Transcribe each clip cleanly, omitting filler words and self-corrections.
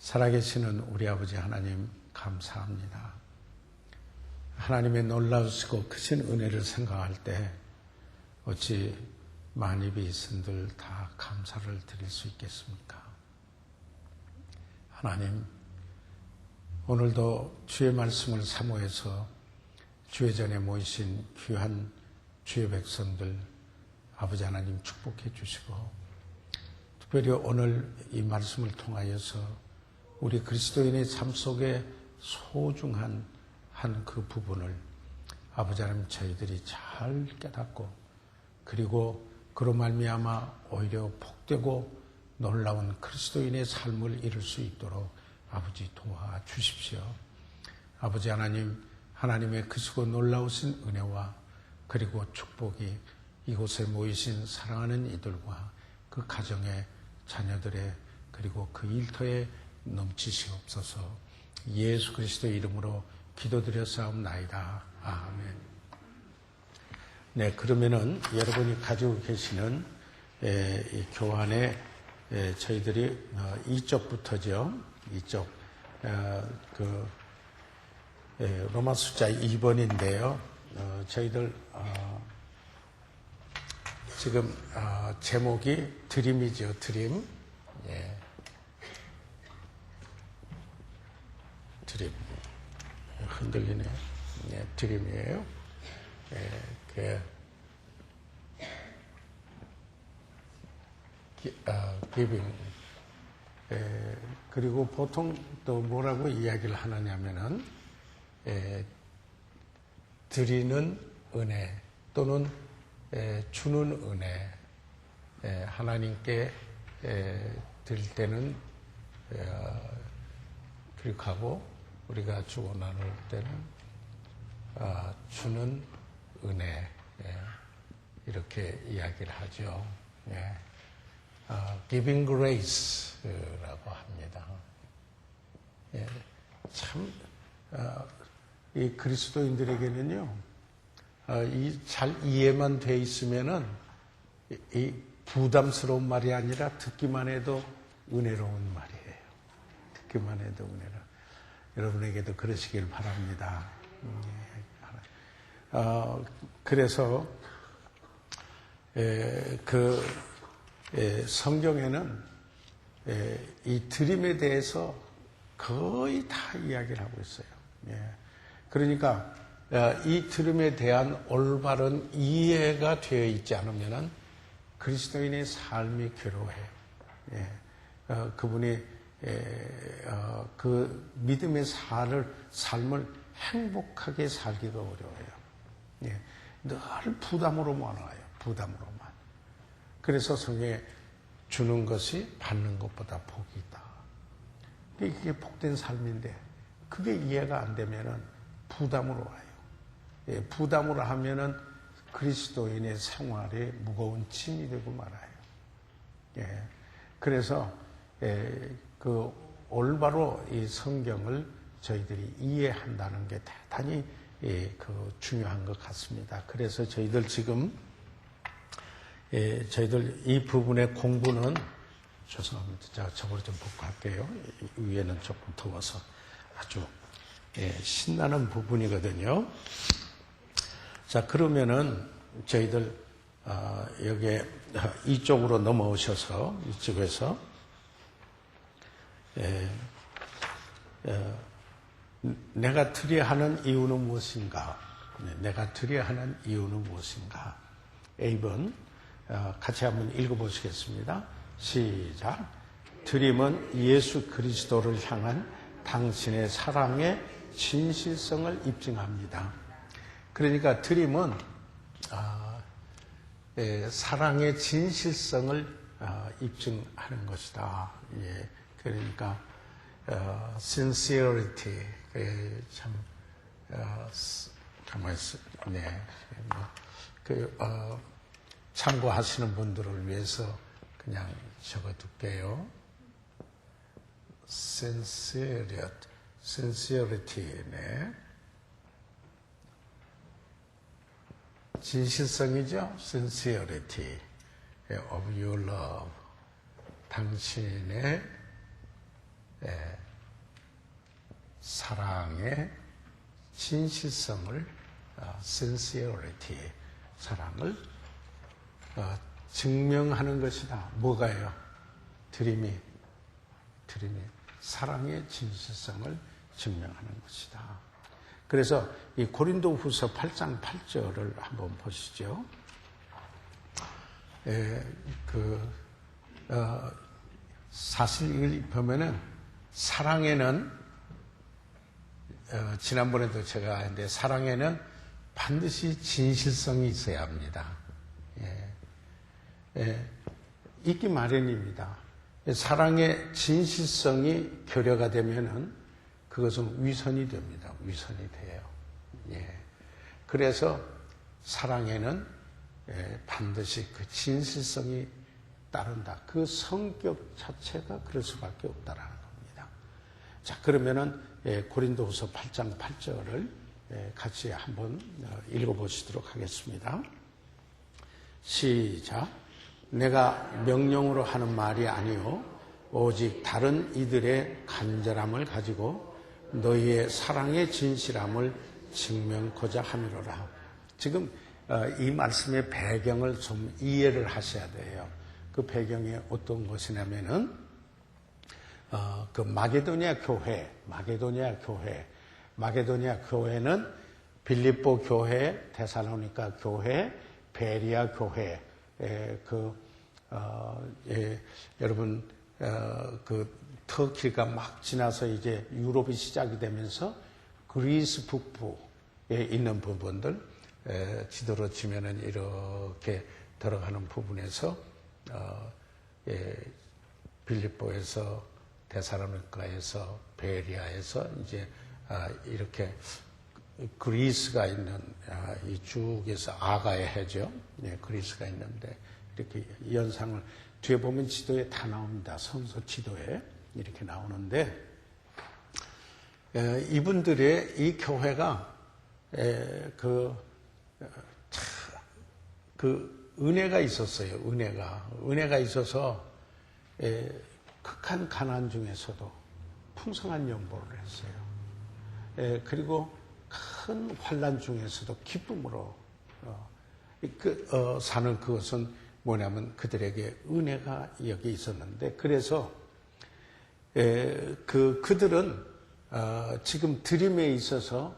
살아계시는 우리 아버지 하나님 감사합니다. 하나님의 놀라우시고 크신 은혜를 생각할 때 어찌 만입이 있은들 다 감사를 드릴 수 있겠습니까? 하나님, 오늘도 주의 말씀을 사모해서 주의 전에 모이신 귀한 주의 백성들 아버지 하나님 축복해 주시고, 특별히 오늘 이 말씀을 통하여서 우리 그리스도인의 삶 속에 소중한 한 그 부분을 아버지 하나님 저희들이 잘 깨닫고, 그리고 그로 말미암아 오히려 복되고 놀라운 그리스도인의 삶을 이룰 수 있도록 아버지 도와주십시오. 아버지 하나님, 하나님의 크시고 놀라우신 은혜와 그리고 축복이 이곳에 모이신 사랑하는 이들과 그 가정의 자녀들의 그리고 그 일터에 넘치시옵소서. 예수 그리스도의 이름으로 기도드렸사옵나이다. 아멘. 네, 그러면은 여러분이 가지고 계시는 이 교환에 저희들이 이쪽부터죠. 이쪽 로마 숫자 2번인데요. 저희들 지금 제목이 드림이죠. 드림. 예. 드림. 흔들리네. 예, 드림이에요. 예, giving. 그리고 보통 또 뭐라고 이야기를 하느냐면은, 드리는 은혜 또는 주는 은혜, 하나님께 드릴 때는 그렇게 하고, 우리가 주고 나눌 때는 주는 은혜, 이렇게 이야기를 하죠. Giving Grace라고 합니다. 참, 이 그리스도인들에게는요, 잘 이해만 돼 있으면은 이 부담스러운 말이 아니라 듣기만 해도 은혜로운 말이에요. 듣기만 해도 은혜로운. 여러분에게도 그러시길 바랍니다. 그래서 성경에는 이 드림에 대해서 거의 다 이야기를 하고 있어요. 그러니까 이 드림에 대한 올바른 이해가 되어 있지 않으면 그리스도인의 삶이 괴로워해요. 그분이 그 믿음의 삶을 행복하게 살기가 어려워요. 늘 부담으로만 와요. 부담으로만. 그래서 성경에 주는 것이 받는 것보다 복이 있다. 이게 복된 삶인데 그게 이해가 안 되면은 부담으로 와요. 부담으로 하면은 그리스도인의 생활에 무거운 짐이 되고 말아요. 그래서 그 올바로 이 성경을 저희들이 이해한다는 게 대단히 그 중요한 것 같습니다. 그래서 저희들 지금 저희들 이 부분의 공부는 죄송합니다. 제가 저걸 좀 벗고 할게요. 위에는 조금 더워서 아주 신나는 부분이거든요. 자, 그러면은 저희들 여기에 이쪽으로 넘어오셔서 이쪽에서 내가 드려야 하는 이유는 무엇인가? 내가 드려야 하는 이유는 무엇인가? A번 같이 한번 읽어보시겠습니다. 시작. 드림은 예수 그리스도를 향한 당신의 사랑의 진실성을 입증합니다. 그러니까 드림은 사랑의 진실성을 입증하는 것이다. 그러니까 sincerity, 참 가만히 있어. 참고하시는 분들을 위해서 그냥 적어둘게요. sincerity네. 진실성이죠. sincerity of your love. 당신의 사랑의 진실성을, sincerity, 사랑을 증명하는 것이다. 뭐가요? 드림이 사랑의 진실성을 증명하는 것이다. 그래서 이 고린도후서 8장 8절을 한번 보시죠. 사실 이걸 보면은 사랑에는 지난번에도 제가 했는데 사랑에는 반드시 진실성이 있어야 합니다. 있기 마련입니다. 사랑의 진실성이 결여가 되면은 그것은 위선이 됩니다. 위선이 돼요. 그래서 사랑에는 반드시 그 진실성이 따른다. 그 성격 자체가 그럴 수밖에 없다라는 겁니다. 자, 그러면은 고린도후서 8장 8절을 같이 한번 읽어보시도록 하겠습니다. 시작. 내가 명령으로 하는 말이 아니요 오직 다른 이들의 간절함을 가지고 너희의 사랑의 진실함을 증명코자 함이로라. 지금 이 말씀의 배경을 좀 이해를 하셔야 돼요. 그 배경이 어떤 것이냐면은 그 마게도니아 교회는 빌립보 교회, 데살로니가 교회, 베리아 교회, 여러분, 그 터키가 막 지나서 이제 유럽이 시작이 되면서 그리스 북부에 있는 부분들, 지도로 치면은 이렇게 들어가는 부분에서, 빌립보에서, 데살로니가에서, 베리아에서 이제, 이렇게 그리스가 있는 이쪽에서 아가야 해죠. 그리스가 있는데 이렇게 연상을 뒤에 보면 지도에 다 나옵니다. 성서 지도에 이렇게 나오는데 이분들의 이 교회가 그 은혜가 있었어요. 은혜가 있어서 극한 가난 중에서도 풍성한 연보를 했어요. 그리고 큰 환난 중에서도 기쁨으로 사는 그것은 뭐냐면 그들에게 은혜가 여기 있었는데 그래서 그들은 지금 드림에 있어서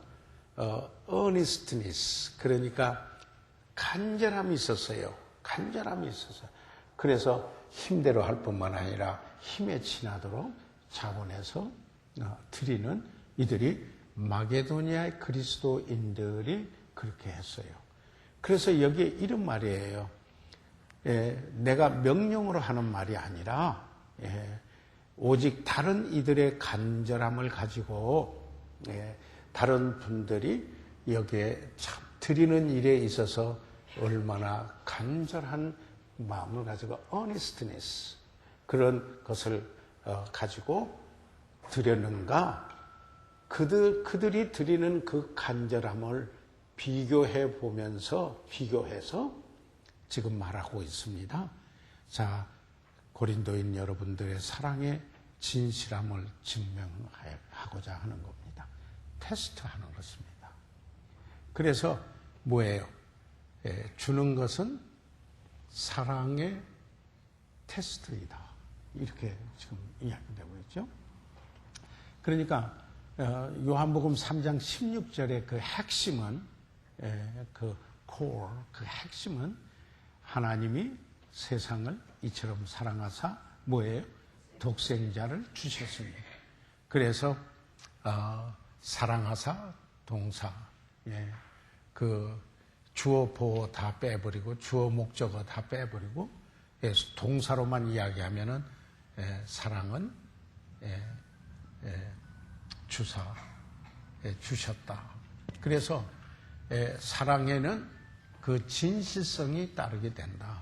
earnestness 그러니까 간절함이 있었어요. 그래서 힘대로 할 뿐만 아니라 힘에 지나도록 자원해서 드리는 이들이 마게도니아의 그리스도인들이 그렇게 했어요. 그래서 여기에 이런 말이에요. 내가 명령으로 하는 말이 아니라 오직 다른 이들의 간절함을 가지고 다른 분들이 여기에 참 드리는 일에 있어서 얼마나 간절한 마음을 가지고 earnestness 그런 것을 가지고 드렸는가 그들이 드리는 그 간절함을 비교해서 지금 말하고 있습니다. 자, 고린도인 여러분들의 사랑의 진실함을 증명하고자 하는 겁니다. 테스트하는 것입니다. 그래서 뭐예요? 주는 것은 사랑의 테스트이다. 이렇게 지금 이야기되고 있죠. 그러니까 요한복음 3장 16절의 그 핵심은 그 핵심은 하나님이 세상을 이처럼 사랑하사 뭐예요? 독생자를 주셨습니다. 그래서 사랑하사 동사 그 주어 보어 다 빼버리고 주어 목적어 다 빼버리고 동사로만 이야기하면은 사랑은 주셨다. 그래서 사랑에는 그 진실성이 따르게 된다.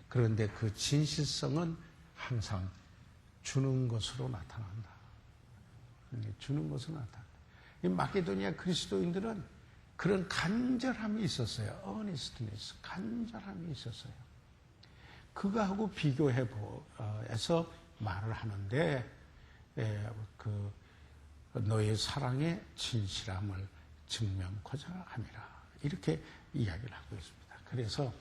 그런데 그 진실성은 항상 주는 것으로 나타난다. 주는 것으로 나타난다. 이 마게도니아 그리스도인들은 그런 간절함이 있었어요. earnestness, 간절함이 있었어요. 그거하고 비교해서 말을 하는데 너의 사랑의 진실함을 증명하고자 함이라. 이렇게 이야기를 하고 있습니다. 그래서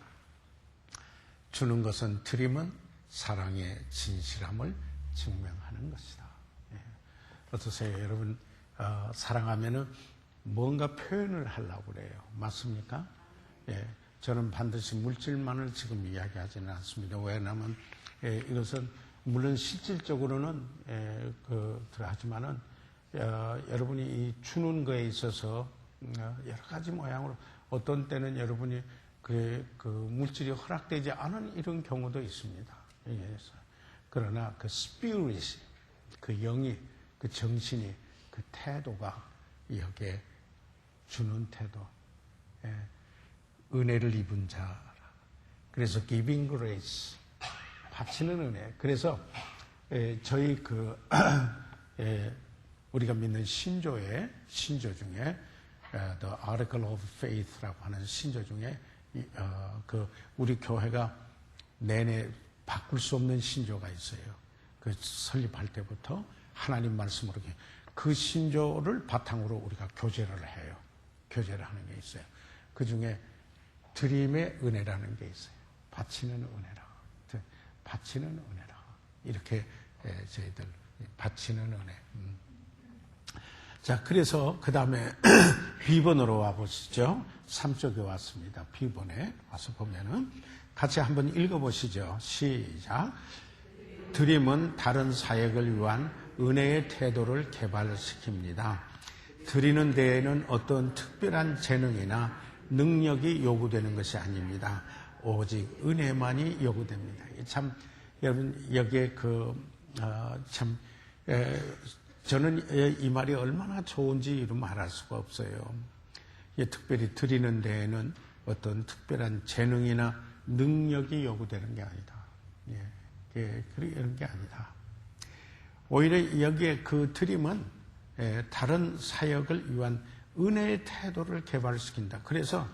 주는 것은 드림은 사랑의 진실함을 증명하는 것이다. 예. 어떠세요? 여러분, 사랑하면은 뭔가 표현을 하려고 그래요. 맞습니까? 예. 저는 반드시 물질만을 지금 이야기하지는 않습니다. 왜냐하면 이것은 물론 실질적으로는 하지만은 여러분이 이 주는 거에 있어서 여러 가지 모양으로 어떤 때는 여러분이 그 물질이 허락되지 않은 이런 경우도 있습니다. 그러나 그 스피릿이, 그 영이, 그 정신이, 그 태도가 여기에 주는 태도, 은혜를 입은 자라. 그래서 giving grace, 바치는 은혜. 그래서 저희 우리가 믿는 신조 중에 The Article of Faith라고 하는 신조 중에 우리 교회가 내내 바꿀 수 없는 신조가 있어요. 그 설립할 때부터 하나님 말씀으로 그 신조를 바탕으로 우리가 교제를 해요. 교제를 하는 게 있어요. 그 중에 드림의 은혜라는 게 있어요. 바치는 은혜라. 바치는 은혜라. 이렇게 저희들 바치는 은혜. 자, 그래서 그 다음에 B번으로 와보시죠. 3쪽에 왔습니다. B번에 와서 보면은 같이 한번 읽어보시죠. 시작. 드림은 다른 사역을 위한 은혜의 태도를 개발시킵니다. 드리는 데에는 어떤 특별한 재능이나 능력이 요구되는 것이 아닙니다. 오직 은혜만이 요구됩니다. 참, 여러분, 여기에 저는 이 말이 얼마나 좋은지 말할 수가 없어요. 특별히 드리는 데에는 어떤 특별한 재능이나 능력이 요구되는 게 아니다. 그런 게 아니다. 오히려 여기에 그 드림은 다른 사역을 위한 은혜의 태도를 개발시킨다. 그래서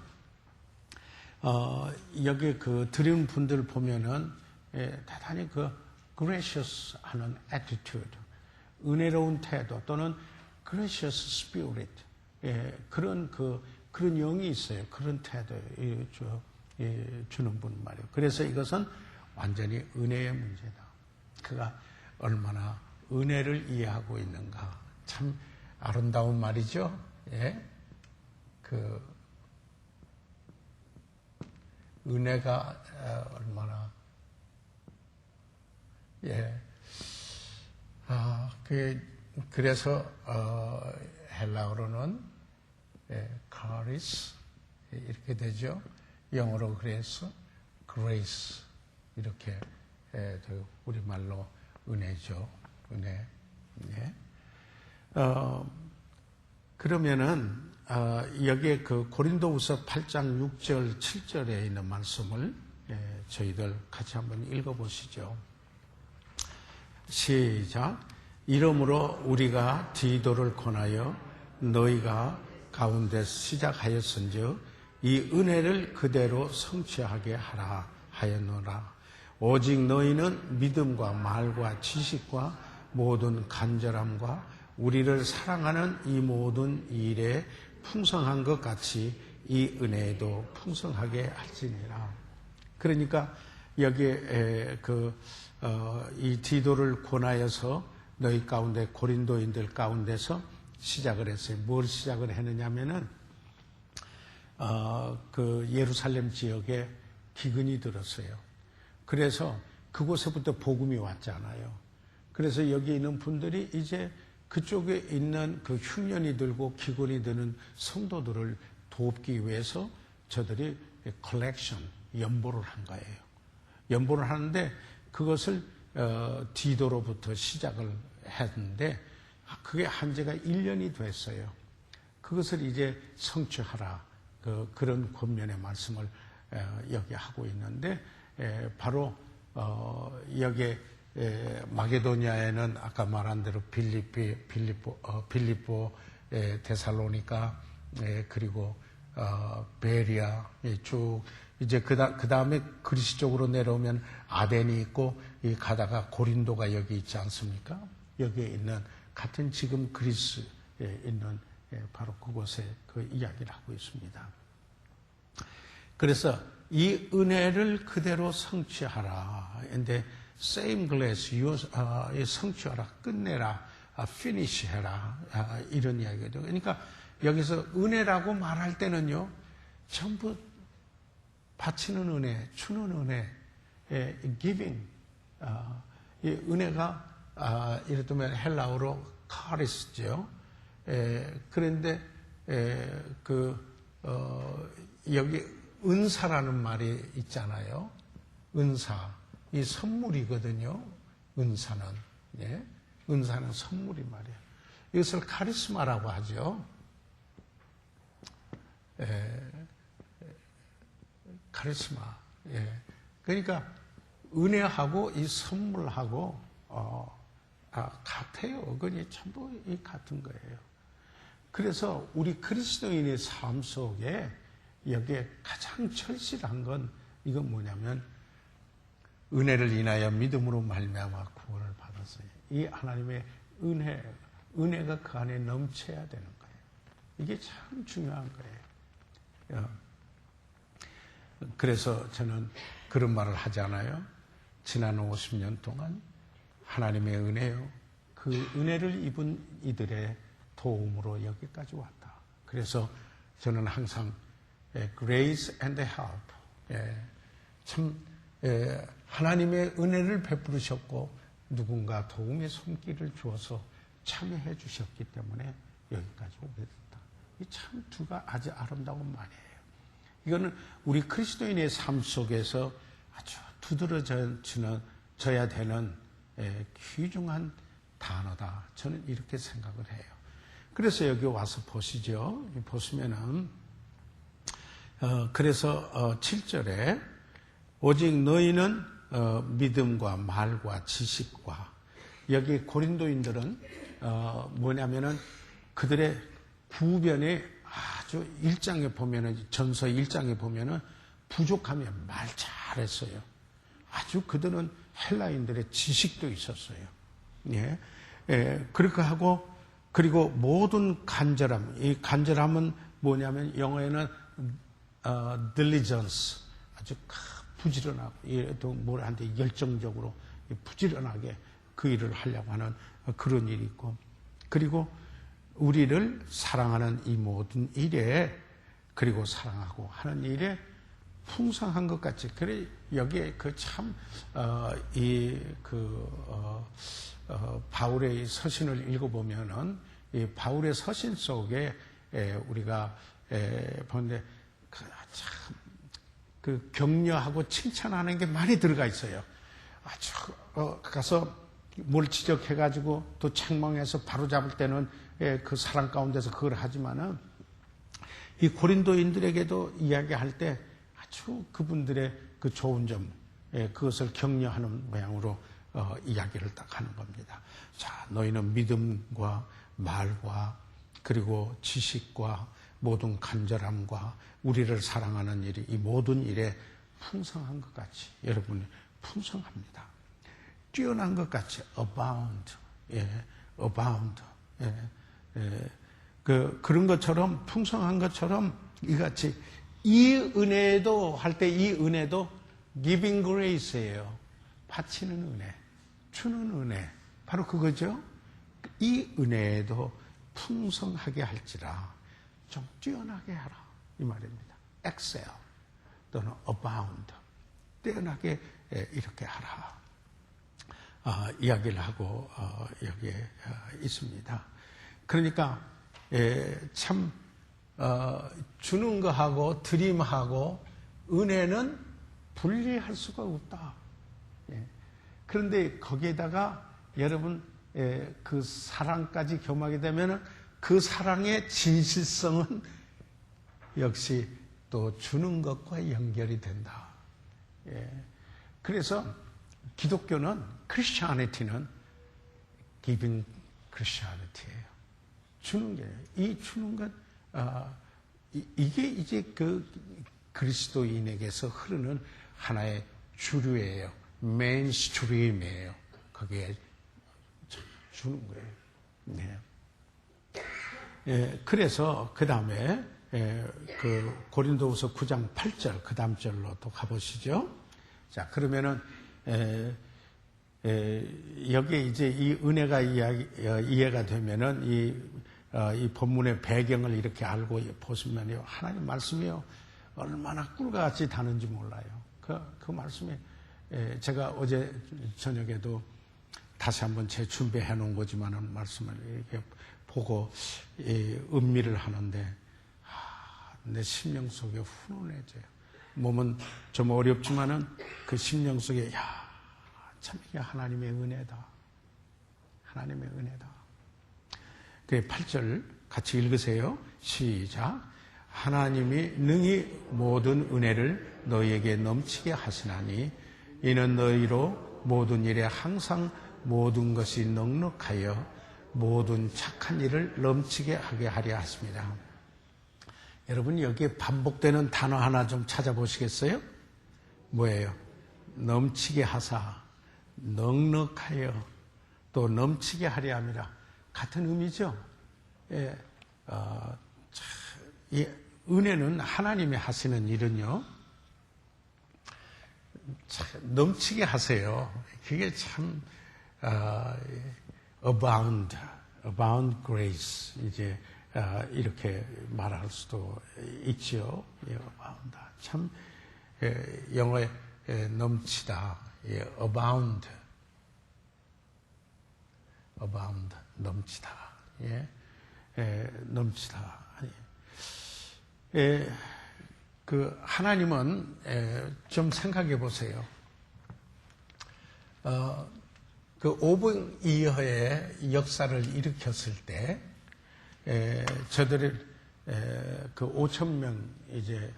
여기 그 드리는 분들 보면은 대단히 그 gracious 하는 attitude, 은혜로운 태도 또는 gracious spirit, 그런 영이 있어요. 그런 태도 주는 분 말이에요. 그래서 이것은 완전히 은혜의 문제다. 그가 얼마나 은혜를 이해하고 있는가. 참 아름다운 말이죠. 은혜가 얼마나, 그래서 헬라어로는 카리스 이렇게 되죠. 영어로 그래서 grace 이렇게 우리말로 은혜죠. 은혜. 그러면은 여기에 그 고린도후서 8장 6절 7절에 있는 말씀을 저희들 같이 한번 읽어보시죠. 시작. 이러므로 우리가 디도를 권하여 너희가 가운데 시작하였은즉 이 은혜를 그대로 성취하게 하라 하였노라. 오직 너희는 믿음과 말과 지식과 모든 간절함과 우리를 사랑하는 이 모든 일에 풍성한 것 같이 이 은혜에도 풍성하게 할지니라. 그러니까 여기에 이 디도를 권하여서 너희 가운데 고린도인들 가운데서 시작을 했어요. 뭘 시작을 했느냐면은 그 예루살렘 지역에 기근이 들었어요. 그래서 그곳에부터 복음이 왔잖아요. 그래서 여기 있는 분들이 이제 그쪽에 있는 그 흉년이 들고 기근이 드는 성도들을 돕기 위해서 저들이 컬렉션, 연보를 한 거예요. 연보를 하는데 그것을 디도로부터 시작을 했는데 그게 한 지가 1년이 됐어요. 그것을 이제 성취하라. 그런 권면의 말씀을 여기 하고 있는데 바로 여기에 마게도니아에는 아까 말한 대로 빌립보, 데살로니가, 그리고 베리아 쭉 이제 그 다음에 그리스 쪽으로 내려오면 아덴이 있고 가다가 고린도가 여기 있지 않습니까? 여기에 있는 같은 지금 그리스에 있는 바로 그곳에 그 이야기를 하고 있습니다. 그래서 이 은혜를 그대로 성취하라. 근데 same glass, 성취하라, 끝내라, finish 해라, 이런 이야기죠. 그러니까 여기서 은혜라고 말할 때는요, 전부 바치는 은혜, 주는 은혜, giving, 이 은혜가 이를테면 헬라어로 카리스죠. 그런데 여기 은사라는 말이 있잖아요. 은사, 이 선물이거든요. 은사는, 은사는 선물이 말이에요. 이것을 카리스마라고 하죠. 카리스마. 그러니까 은혜하고 이 선물하고 같아요. 그게 전부 같은 거예요. 그래서 우리 그리스도인의 삶 속에 여기에 가장 절실한 건 이건 뭐냐면 은혜를 인하여 믿음으로 말미암아 구원을 받았어요. 이 하나님의 은혜가 그 안에 넘쳐야 되는 거예요. 이게 참 중요한 거예요. 그래서 저는 그런 말을 하잖아요. 지난 50년 동안 하나님의 은혜요. 그 은혜를 입은 이들의 도움으로 여기까지 왔다. 그래서 저는 항상 grace and help. 참 하나님의 은혜를 베푸셨고 누군가 도움의 손길을 주어서 참여해 주셨기 때문에 여기까지 오게 됐다. 이 참 두가 아주 아름다운 말이에요. 이거는 우리 그리스도인의 삶 속에서 아주 두드러져야 되는 귀중한 단어다. 저는 이렇게 생각을 해요. 그래서 여기 와서 보시죠. 보시면은 그래서 7절에 오직 너희는 믿음과 말과 지식과, 여기 고린도인들은 뭐냐면은 그들의 구변에 아주 1장에 보면은, 전서 1장에 보면은 부족하면 말 잘했어요. 아주 그들은 헬라인들의 지식도 있었어요. 그렇게 하고, 그리고 모든 간절함, 이 간절함은 뭐냐면 영어에는 diligence, 아주 부지런하고, 또 뭐한테 열정적으로 부지런하게 그 일을 하려고 하는 그런 일이 있고, 그리고 우리를 사랑하는 이 모든 일에, 그리고 사랑하고 하는 일에 풍성한 것 같이, 그래 여기에 그 참 바울의 서신을 읽어보면은 이 바울의 서신 속에 우리가 보는데 참 그 격려하고 칭찬하는 게 많이 들어가 있어요. 아주 가서 뭘 지적해가지고 또 책망해서 바로잡을 때는 그 사랑 가운데서 그걸 하지만은 이 고린도인들에게도 이야기할 때 아주 그분들의 그 좋은 점, 그것을 격려하는 모양으로 이야기를 딱 하는 겁니다. 자, 너희는 믿음과 말과 그리고 지식과 모든 간절함과 우리를 사랑하는 일이, 이 모든 일에 풍성한 것 같이, 여러분이 풍성합니다. 뛰어난 것 같이 abound, abound, 그런 것처럼, 풍성한 것처럼 이같이 이 은혜도 할 때, 이 은혜도 giving grace예요. 바치는 은혜, 주는 은혜, 바로 그거죠. 이 은혜도 풍성하게 할지라 좀 뛰어나게 하라, 이 말입니다. excel 또는 abound, 뛰어나게 이렇게 하라, 이야기를 하고 여기에 있습니다. 그러니까 참 주는 거하고 드림하고 은혜는 분리할 수가 없다. 그런데 거기에다가 여러분 그 사랑까지 겸하게 되면 그 사랑의 진실성은 역시 또 주는 것과 연결이 된다. 그래서 기독교는, 크리스천리티는 giving Christianity예요. 주는 게, 이 주는 것, 이게 이제 그 그리스도인에게서 흐르는 하나의 주류예요. 메인스트림이에요. 거기에 주는 거예요. 네. 그래서 그 다음에 그 고린도후서 9장 8절 그 다음 절로 또 가보시죠. 자, 그러면은 여기에 이제 이 은혜가 이해가 되면은 이 본문의 배경을 이렇게 알고 보시면요, 하나님 말씀이요 얼마나 꿀과 같이 다는지 몰라요. 그 말씀이 제가 어제 저녁에도 다시 한번 재준비해 놓은 거지만은 말씀을 이렇게 보고 음미를 하는데 내 심령 속에 훈훈해져요. 몸은 좀 어렵지만은 그 심령 속에 참 이게 하나님의 은혜다. 하나님의 은혜다. 그 8절 같이 읽으세요. 시작. 하나님이 능히 모든 은혜를 너희에게 넘치게 하시나니 이는 너희로 모든 일에 항상 모든 것이 넉넉하여 모든 착한 일을 넘치게 하게 하려 하십니다. 여러분 여기에 반복되는 단어 하나 좀 찾아보시겠어요? 뭐예요? 넘치게 하사, 넉넉하여, 또 넘치게 하려 함이라. 같은 의미죠? 이 은혜는 하나님이 하시는 일은요, 참 넘치게 하세요. 그게 참 abound grace 이제 이렇게 말할 수도 있죠. abound 참 영어에 넘치다, abound 넘치다, 넘치다. 그 하나님은 좀 생각해 보세요. 그 오병이어의 역사를 일으켰을 때 저들이 그 5,000명 이제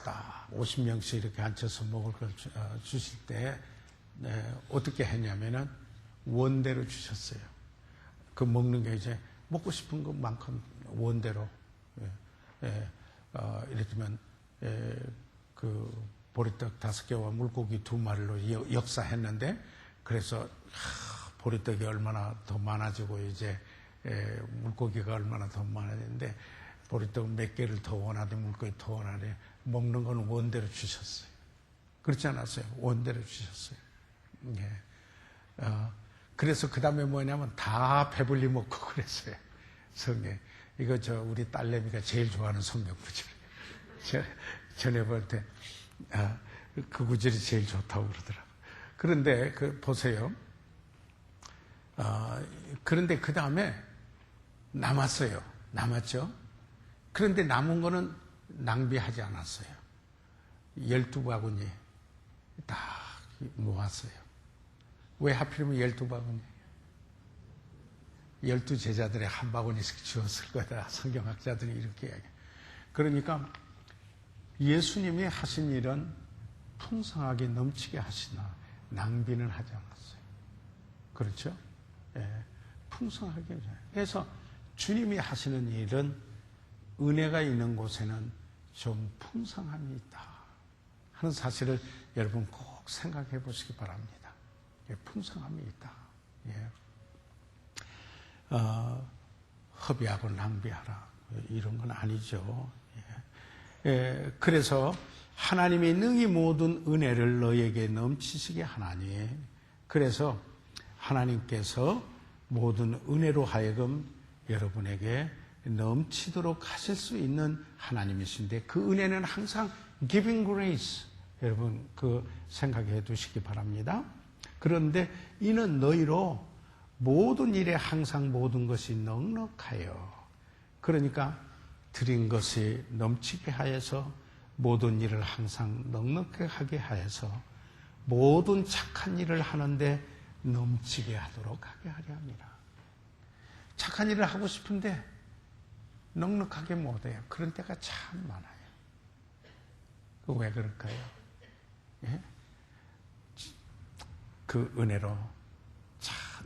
딱 50명씩 이렇게 앉혀서 먹을 걸 주실 때 어떻게 했냐면은 원대로 주셨어요. 그 먹는 게 이제 먹고 싶은 것만큼 원대로 이랬지만 그 보리떡 5개와 물고기 2마리로 역사했는데, 그래서 보리떡이 얼마나 더 많아지고 이제 물고기가 얼마나 더 많아지는데, 보리떡 몇 개를 더 원하되 물고기 더 원하되 먹는 건 원대로 주셨어요. 그렇지 않았어요? 원대로 주셨어요. 그래서 그 다음에 뭐냐면 다 배불리 먹고 그랬어요. 성경. 이거 우리 딸내미가 제일 좋아하는 성경 구절. 전에 볼 때 그 구절이 제일 좋다고 그러더라고요. 그런데 보세요. 그런데 그 다음에 남았어요. 남았죠? 그런데 남은 거는 낭비하지 않았어요. 12바구니 딱 모았어요. 왜 하필이면 12바구니? 12제자들의 한 바구니씩 주었을 거다. 성경학자들이 이렇게 이야기해요. 그러니까 예수님이 하신 일은 풍성하게 넘치게 하시나 낭비는 하지 않았어요. 그렇죠? 풍성하게. 그래서 주님이 하시는 일은 은혜가 있는 곳에는 좀 풍성함이 있다 하는 사실을 여러분 꼭 생각해 보시기 바랍니다. 풍성함이 있다. 허비하고 낭비하라 이런 건 아니죠. 그래서 하나님이 능히 모든 은혜를 너에게 넘치시게 하나니, 그래서 하나님께서 모든 은혜로 하여금 여러분에게 넘치도록 하실 수 있는 하나님이신데, 그 은혜는 항상 giving grace, 여러분 그 생각해 두시기 바랍니다. 그런데 이는 너희로 모든 일에 항상 모든 것이 넉넉하여, 그러니까 드린 것이 넘치게 하여서 모든 일을 항상 넉넉하게 하게 하여서 모든 착한 일을 하는데 넘치게 하도록 하게 하려 합니다. 착한 일을 하고 싶은데 넉넉하게 못해요. 그런 때가 참 많아요. 왜 그럴까요? 그 은혜로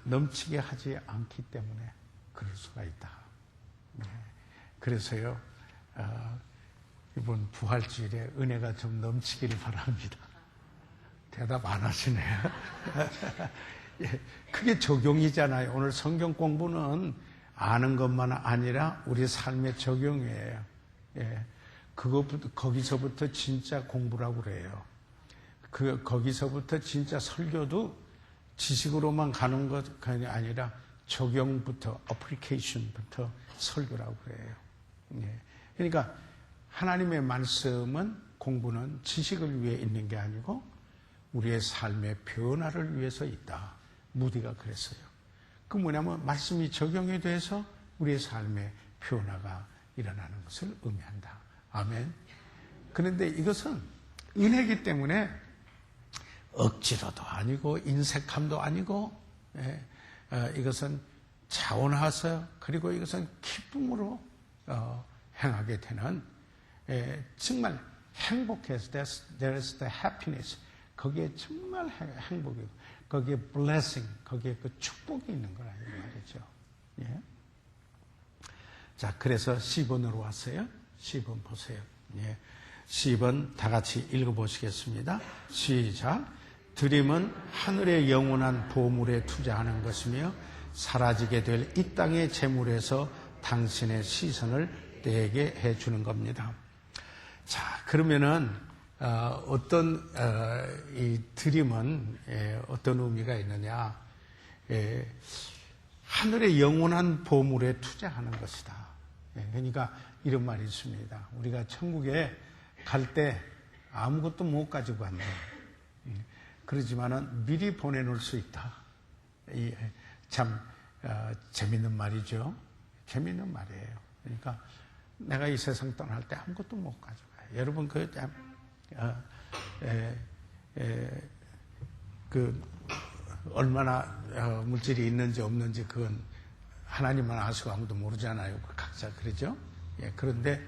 넘치게 하지 않기 때문에 그럴 수가 있다. 그래서요, 이번 부활주일에 은혜가 좀 넘치기를 바랍니다. 대답 안 하시네요. 그게 적용이잖아요. 오늘 성경 공부는 아는 것만 아니라 우리 삶의 적용이에요. 예. 거기서부터 진짜 공부라고 그래요. 거기서부터 진짜 설교도 지식으로만 가는 것이 아니라 적용부터, 어플리케이션부터 설교라고 그래요. 예. 그러니까 하나님의 말씀은, 공부는 지식을 위해 있는 게 아니고 우리의 삶의 변화를 위해서 있다. 무디가 그랬어요. 그 뭐냐면 말씀이 적용이 돼서 우리의 삶의 변화가 일어나는 것을 의미한다. 아멘. 그런데 이것은 은혜이기 때문에 억지로도 아니고 인색함도 아니고, 이것은 자원하서, 그리고 이것은 기쁨으로 행하게 되는, 정말 행복해서 there's the happiness. 거기에 정말 행복이고, 거기에 blessing, 거기에 그 축복이 있는 거라는 말이죠. 예. 자, 그래서 10번으로 왔어요. 10번 보세요. 예. 10번 다 같이 읽어보시겠습니다. 시작. 드림은 하늘의 영원한 보물에 투자하는 것이며 사라지게 될 이 땅의 재물에서 당신의 시선을 떼게 해주는 겁니다. 자, 그러면은 이 드림은 어떤 의미가 있느냐? 하늘의 영원한 보물에 투자하는 것이다. 그러니까 이런 말이 있습니다. 우리가 천국에 갈 때 아무것도 못 가지고 간다. 그러지만은 미리 보내놓을 수 있다. 참 재밌는 말이죠. 재밌는 말이에요. 그러니까 내가 이 세상 떠날 때 아무것도 못 가져가요. 여러분 얼마나 물질이 있는지 없는지 그건 하나님만 아시고 아무도 모르잖아요. 각자 그러죠. 예, 그런데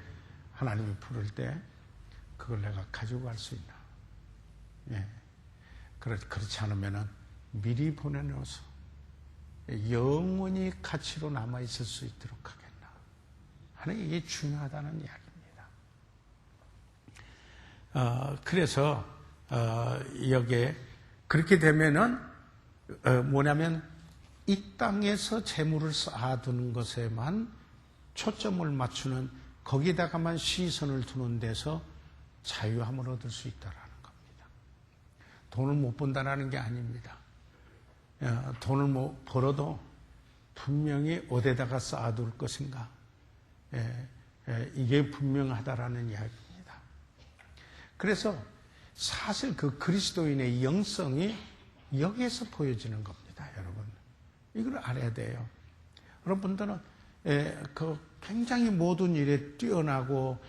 하나님이 부를 때 그걸 내가 가지고 갈 수 있나? 예, 그렇지 않으면은 미리 보내놓아서 영원히 가치로 남아 있을 수 있도록 하겠나 하는, 이게 중요하다는 이야기입니다. 그래서 여기에 그렇게 되면은 뭐냐면 이 땅에서 재물을 쌓아두는 것에만 초점을 맞추는, 거기다가만 시선을 두는 데서 자유함을 얻을 수 있다라는 겁니다. 돈을 못 번다라는 게 아닙니다. 돈을 못 벌어도 분명히 어디다가 쌓아둘 것인가, 이게 분명하다라는 이야기입니다. 그래서 사실 그 그리스도인의 영성이 여기에서 보여지는 겁니다, 여러분. 이걸 알아야 돼요. 여러분들은 굉장히 모든 일에 뛰어나고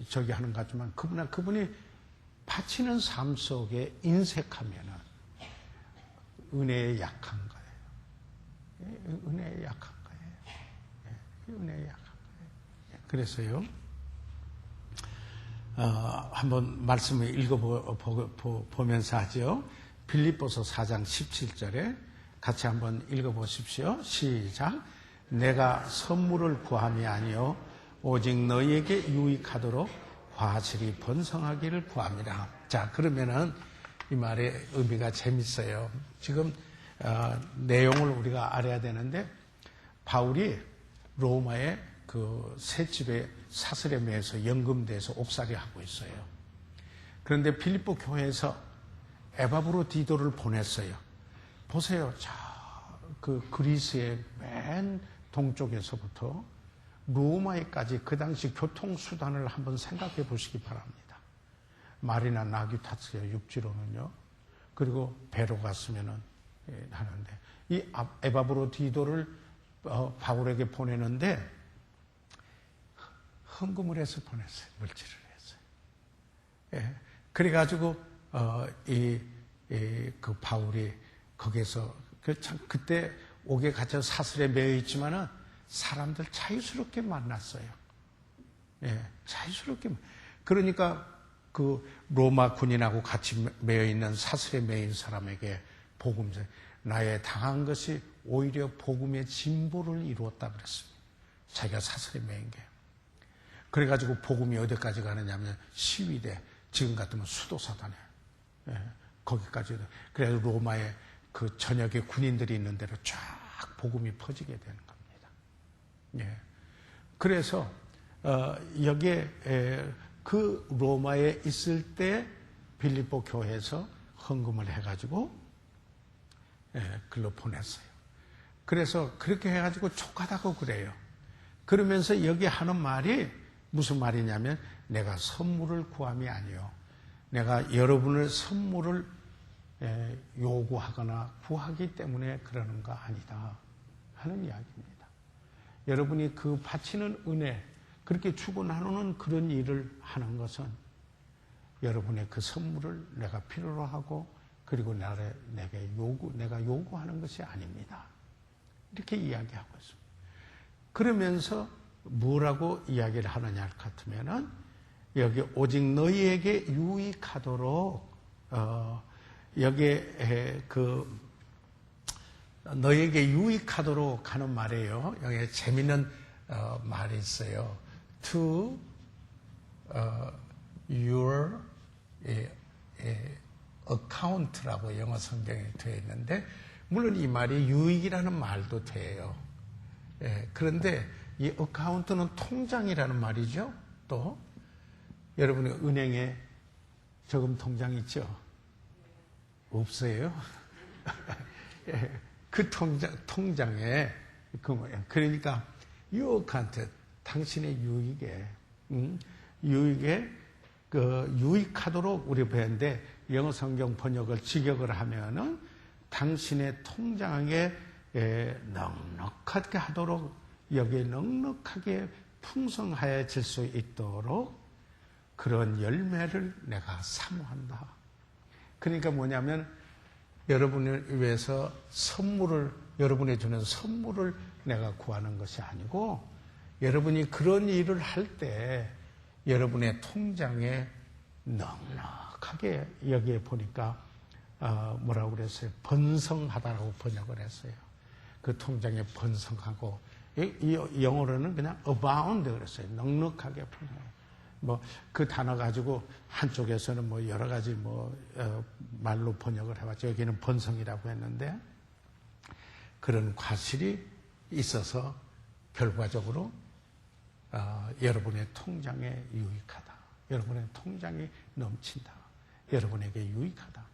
저기 하는 것 같지만 그분이 바치는 삶 속에 인색하면은 은혜에 약한 거예요. 은혜에 약한 거예요. 은혜에 약한 거예요. 그래서요, 한번 말씀을 읽어보면서 하죠. 빌립보서 4장 17절에 같이 한번 읽어보십시오. 시작. 내가 선물을 구함이 아니요 오직 너희에게 유익하도록 화실이 번성하기를 구합니다. 자, 그러면은 이 말의 의미가 재밌어요. 지금 내용을 우리가 알아야 되는데, 바울이 로마의 그 셋집의 사슬에 매여서 연금돼서 옥살이 하고 있어요. 그런데 필립보 교회에서 에바브로디도를 보냈어요. 보세요. 그 그리스의 맨 동쪽에서부터 로마에까지 그 당시 교통수단을 한번 생각해 보시기 바랍니다. 말이나 낙이 탔어요. 육지로는요. 그리고 배로 갔으면은 하는데, 이 에바브로디도를 바울에게 보내는데 헌금을 해서 보냈어요. 물질을 했어요. 예. 그래가지고 그 바울이 거기서 그때 옥에 갇혀 사슬에 매여 있지만은 사람들 자유스럽게 만났어요. 예, 자유스럽게. 그러니까 그 로마 군인하고 같이 매여 있는 사슬에 매여 있는 사람에게 복음서, 나의 당한 것이 오히려 복음의 진보를 이루었다 그랬습니다. 자기가 사슬에 매인 게. 그래가지고 복음이 어디까지 가느냐면 시위대, 지금 같으면 수도사단에, 거기까지. 그래서 로마에 그 전역에 군인들이 있는 데로 쫙 복음이 퍼지게 되는 겁니다. 예. 그래서 여기에 그 로마에 있을 때 빌립보 교회에서 헌금을 해가지고 글로 보냈어요. 그래서 그렇게 해가지고 촉하다고 그래요. 그러면서 여기 하는 말이 무슨 말이냐면 내가 선물을 구함이 아니요. 내가 여러분을 선물을 요구하거나 구하기 때문에 그러는 거 아니다 하는 이야기입니다. 여러분이 그 바치는 은혜, 그렇게 주고 나누는 그런 일을 하는 것은 여러분의 그 선물을 내가 필요로 하고 그리고 내가 요구하는 것이 아닙니다. 이렇게 이야기하고 있습니다. 그러면서 뭐라고 이야기를 하느냐 같으면은 여기 오직 너희에게 유익하도록 여기에 너희에게 유익하도록 하는 말이에요. 여기 재미있는 말이 있어요. To your account라고 영어 성경에 되어 있는데 물론 이 말이 유익이라는 말도 돼요. 그런데 이 account는 통장이라는 말이죠. 또 여러분의 은행에 저금 통장 있죠? 없어요? 그 통장에 그러니까 유익한테 당신의 유익에 유익하도록 우리 배웠는데 영어 성경 번역을 직역을 하면은 당신의 통장에 넉넉하게 하도록 여기에 넉넉하게 풍성하여질 수 있도록 그런 열매를 내가 사모한다. 그러니까 뭐냐면 여러분을 위해서 여러분이 주는 선물을 내가 구하는 것이 아니고 여러분이 그런 일을 할 때 여러분의 통장에 넉넉하게 여기에 보니까 뭐라고 그랬어요? 번성하다라고 번역을 했어요. 그 통장에 번성하고 이 영어로는 그냥 abound 그랬어요. 넉넉하게 번성. 그 단어 가지고 한쪽에서는 여러 가지 말로 번역을 해봤죠. 여기는 번성이라고 했는데 그런 과실이 있어서 결과적으로 여러분의 통장에 유익하다. 여러분의 통장이 넘친다. 여러분에게 유익하다.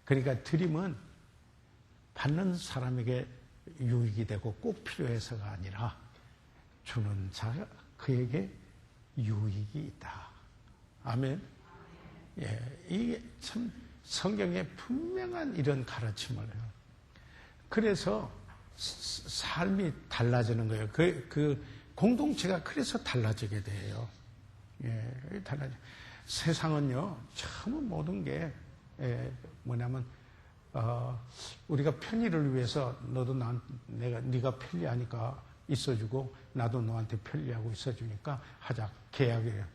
그러니까 드림은 받는 사람에게 유익이 되고 꼭 필요해서가 아니라 주는 자가 그에게 유익이 있다. 아멘. 예, 이게 참 성경에 분명한 이런 가르침을 해요. 그래서 삶이 달라지는 거예요. 그 공동체가 그래서 달라지게 돼요. 예, 세상은요, 참 모든 게 뭐냐면 우리가 편의를 위해서 너도 네가 편리하니까 있어주고 나도 너한테 편리하고 있어주니까 하자. 계약이에요.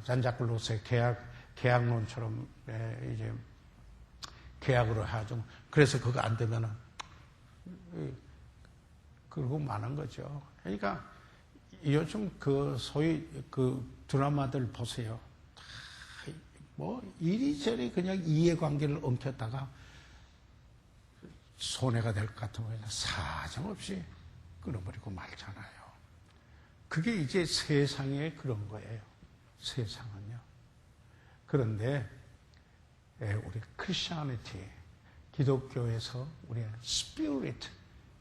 잔자클로스의 계약론처럼 이제 계약으로 하죠. 그래서 그거 안 되면은 그러고 마는 거죠. 그러니까 요즘 소위 드라마들 보세요. 이리저리 그냥 이해관계를 엉켰다가 손해가 될 것 같으면 그냥 사정없이 끊어버리고 말잖아요. 그게 이제 세상의 그런 거예요. 세상은요. 그런데 우리 크리스천리티, 기독교에서 우리의 스피릿,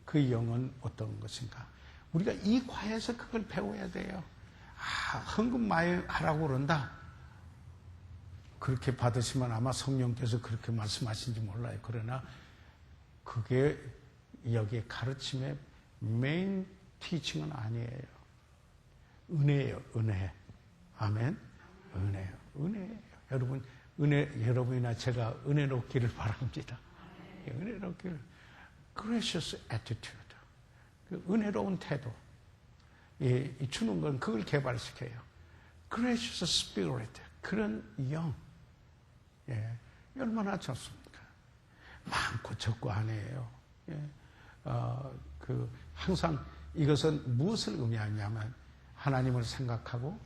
그 영은 어떤 것인가? 우리가 이 과에서 그걸 배워야 돼요. 헌금 많이 하라고 그런다. 그렇게 받으시면 아마 성령께서 그렇게 말씀하신지 몰라요. 그러나 그게 여기에 가르침의 메인 티칭은 아니에요. 은혜예요, 은혜. 아멘. 은혜예요. 여러분, 여러분이나 제가 은혜롭기를 바랍니다. 은혜롭기를. Gracious attitude. 그 은혜로운 태도. 주는 건 그걸 개발시켜요. Gracious spirit. 그런 영. 얼마나 좋습니까? 많고 적고 아니에요. 항상 이것은 무엇을 의미하냐면 하나님을 생각하고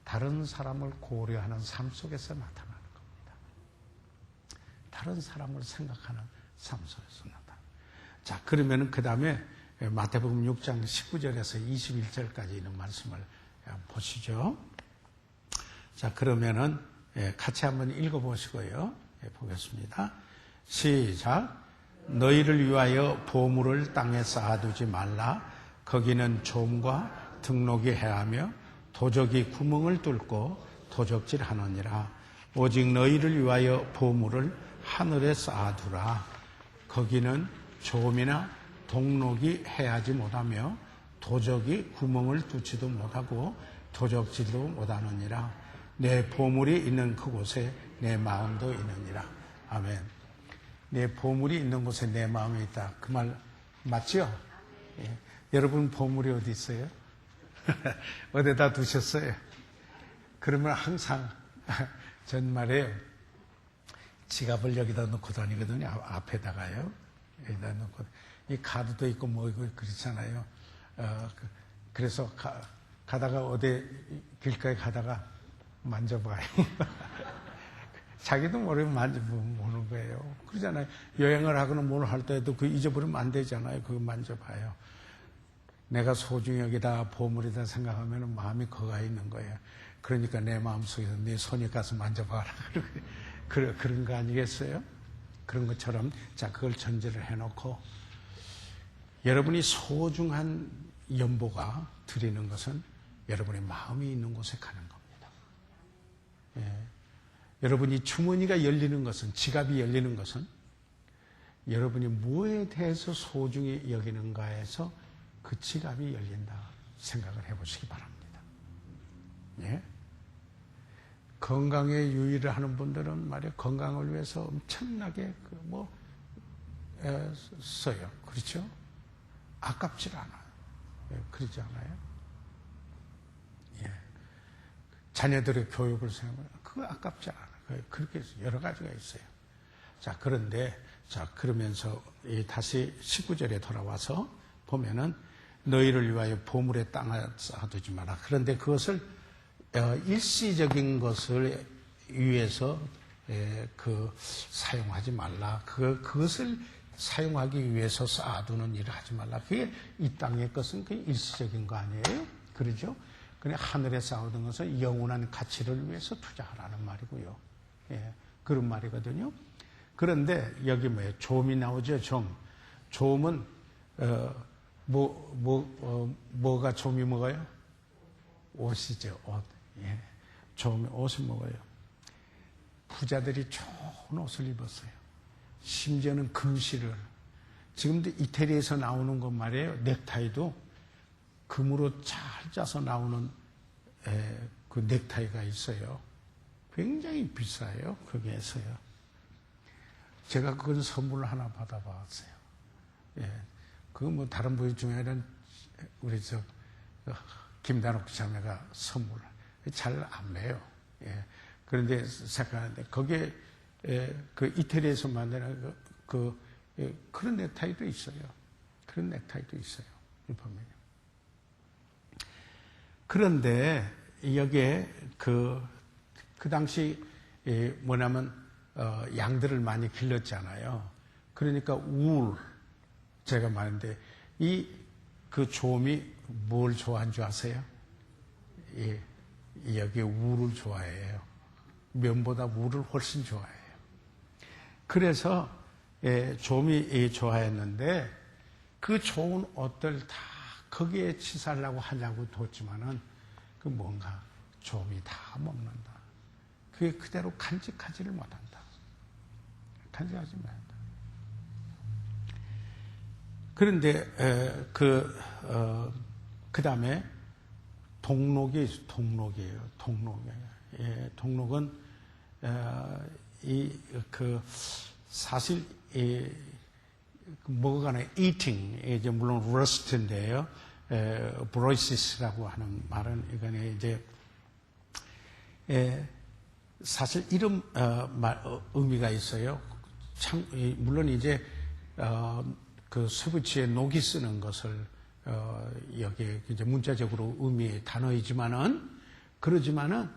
다른 사람을 고려하는 삶 속에서 나타나는 겁니다. 다른 사람을 생각하는 삶 속에서 나타나는. 자, 그러면은 그 다음에 마태복음 6장 19절에서 21절까지 있는 말씀을 보시죠. 자, 그러면은 같이 한번 읽어보시고요. 보겠습니다. 시작. 너희를 위하여 보물을 땅에 쌓아두지 말라. 거기는 좀과 등록이 해하며 도적이 구멍을 뚫고 도적질하느니라. 오직 너희를 위하여 보물을 하늘에 쌓아두라. 거기는 좀이나 동록이 해하지 못하며 도적이 구멍을 뚫지도 못하고 도적질도 못하느니라. 내 보물이 있는 그곳에 내 마음도 있느니라. 아멘. 내 보물이 있는 곳에 내 마음이 있다. 그 말 맞죠? 예. 여러분 보물이 어디 있어요? 어디다 두셨어요? 그러면 항상 전 말이에요. 지갑을 여기다 놓고 다니거든요. 앞에다가요. 여기다 놓고. 이 카드도 있고 뭐 이거 그렇잖아요. 그래서 가다가 어디 길가에 가다가 만져봐요. 자기도 모르면 만져보는 거예요. 그러잖아요. 여행을 하거나 뭘 할 때도 그 잊어버리면 안 되잖아요. 그거 만져봐요. 내가 소중히 여기다 보물이다 생각하면 마음이 거가 있는 거예요. 그러니까 내 마음속에서 네 손이 가서 만져봐라. 그런 거 아니겠어요? 그런 것처럼 자 그걸 전제를 해놓고 여러분이 소중한 연보가 드리는 것은 여러분의 마음이 있는 곳에 가는 겁니다. 예. 여러분이 주머니가 열리는 것은 지갑이 열리는 것은 여러분이 무엇에 대해서 소중히 여기는가에서 그 지갑이 열린다 생각을 해보시기 바랍니다. 예? 건강에 유의를 하는 분들은 말이야 건강을 위해서 엄청나게 써요. 그렇죠? 아깝질 않아요. 예, 그러지 않아요? 예. 자녀들의 교육을 생각하면 그거 아깝지 않아요. 그렇게 여러 가지가 있어요. 자, 그런데 그러면서 다시 19절에 돌아와서 보면은 너희를 위하여 보물의 땅에 쌓아두지 마라. 그런데 그것을 일시적인 것을 위해서 사용하지 말라. 그것을 사용하기 위해서 쌓아두는 일을 하지 말라. 그게 이 땅의 것은 그 일시적인 거 아니에요? 그러죠? 그냥 하늘에 쌓아둔 것은 영원한 가치를 위해서 투자하라는 말이고요. 예, 그런 말이거든요. 그런데 여기 뭐예요? 좀이 나오죠, 좀. 좀은, 뭐가 좀이 먹어요? 옷이죠, 옷. 예. 좀이 옷을 먹어요. 부자들이 좋은 옷을 입었어요. 심지어는 금실을. 지금도 이태리에서 나오는 것 말이에요. 넥타이도 금으로 잘 짜서 나오는 그 넥타이가 있어요. 굉장히 비싸요. 거기에서요. 제가 그건 선물을 하나 받아봤어요. 예. 그건 뭐 다른 분이 중에는 우리 김단옥 자매가 선물을 잘 안 매요. 예. 그런데 생각하는데 거기에 그 이태리에서 만드는 그런 넥타이도 있어요. 그런 넥타이도 있어요. 보면요. 그런데 여기에 그 당시 뭐냐면 양들을 많이 길렀잖아요. 그러니까 제가 말했는데 그 좀이 뭘 좋아한 줄 아세요? 여기 우를 좋아해요. 면보다 우를 훨씬 좋아해요. 그래서 좀이 좋아했는데 그 좋은 옷들 다 거기에 치살라고 하냐고 뒀지만은 그 뭔가 좀이 다 먹는다. 그게 그대로 간직하지를 못한다. 간직하지 못한다. 그런데 그 다음에 동록이에요. 동록은 사실 먹어가는 eating 이제 물론 rust인데요. 브로이시스라고 하는 말은 이거는 이제 사실 이름 의미가 있어요. 물론 이제 그 스부치에 녹이 쓰는 것을 여기에 이제 문자적으로 의미의 단어이지만은 그러지만은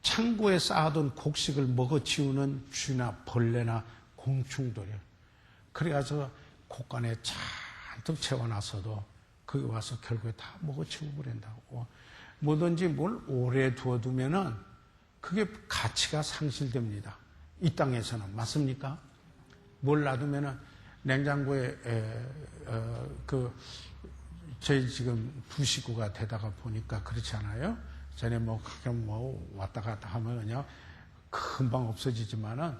창고에 쌓아둔 곡식을 먹어치우는 쥐나 벌레나 공충들이요. 그래가지고 곳간에 잘 잔뜩 채워놨어도 거기 와서 결국에 다 먹어치워 버린다고. 뭐든지 뭘 오래 두어두면은 그게 가치가 상실됩니다. 이 땅에서는. 맞습니까? 뭘 놔두면은 냉장고에 저희 지금 두 식구가 되다가 보니까 그렇지 않아요? 전에 그냥 왔다 갔다 하면 그냥 금방 없어지지만은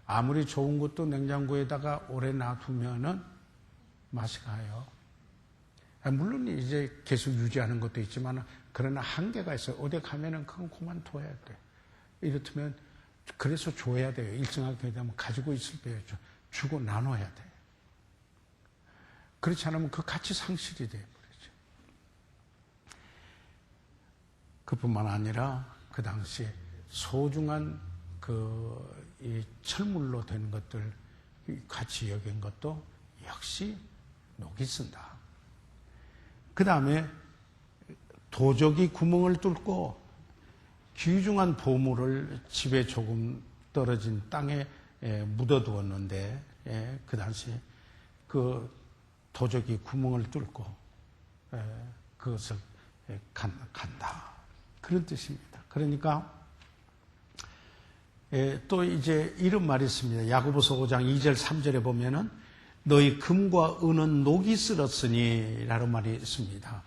아무리 좋은 것도 냉장고에다가 오래 놔두면은 맛이 가요. 물론 이제 계속 유지하는 것도 있지만 그러나 한계가 있어요. 어디 가면은 그건 그만둬야 돼. 이렇다면 그래서 줘야 돼요. 일정하게 되면 가지고 있을 때 주고 나눠야 돼. 그렇지 않으면 그 가치 상실이 돼요. 그뿐만 아니라 그 당시에 소중한 이 철물로 된 것들 같이 여긴 것도 역시 녹이 쓴다. 그 다음에 도적이 구멍을 뚫고 귀중한 보물을 집에 조금 떨어진 땅에 묻어두었는데 그 당시에 그 도적이 구멍을 뚫고 그것을 간다. 그런 뜻입니다. 그러니까 또 이제 이런 말이 있습니다. 야고보서 5장 2절 3절에 보면은 너희 금과 은은 녹이 쓸었으니 라는 말이 있습니다.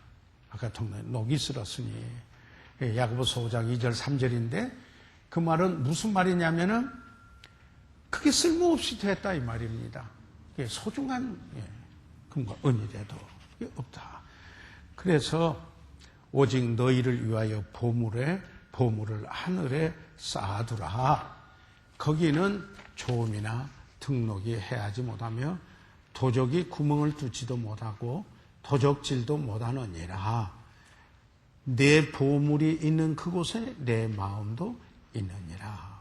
아까 통로에 녹이 쓸었으니 야고보서 5장 2절 3절인데 그 말은 무슨 말이냐면은 그게 쓸모없이 됐다 이 말입니다. 소중한 금과 은이라도 없다. 그래서 오직 너희를 위하여 보물을 하늘에 쌓아두라. 거기는 조음이나 등록이 해하지 못하며 도적이 구멍을 뚫지도 못하고 도적질도 못하느니라. 내 보물이 있는 그곳에 내 마음도 있느니라.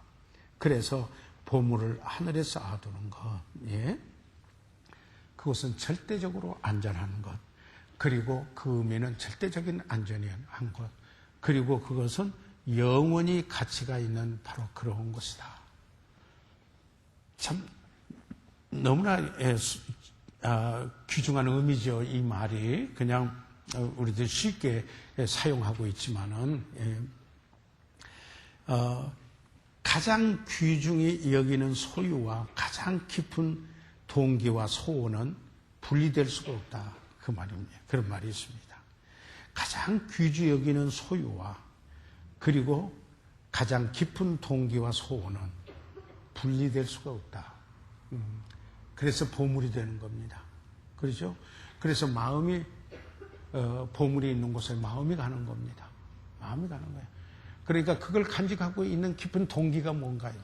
그래서 보물을 하늘에 쌓아두는 것, 그것은 절대적으로 안전한 것, 그리고 그 의미는 절대적인 안전한 것, 그리고 그것은 영원히 가치가 있는 바로 그런 것이다. 참 너무나 귀중한 의미죠. 이 말이 그냥 우리들 쉽게 사용하고 있지만은 가장 귀중히 여기는 소유와 가장 깊은 동기와 소원은 분리될 수가 없다. 그 말입니다. 그런 말이 있습니다. 가장 귀중히 여기는 소유와 그리고 가장 깊은 동기와 소원은 분리될 수가 없다. 그래서 보물이 되는 겁니다. 그렇죠? 그래서 마음이 보물이 있는 곳에 마음이 가는 겁니다. 마음이 가는 거예요. 그러니까 그걸 간직하고 있는 깊은 동기가 뭔가 이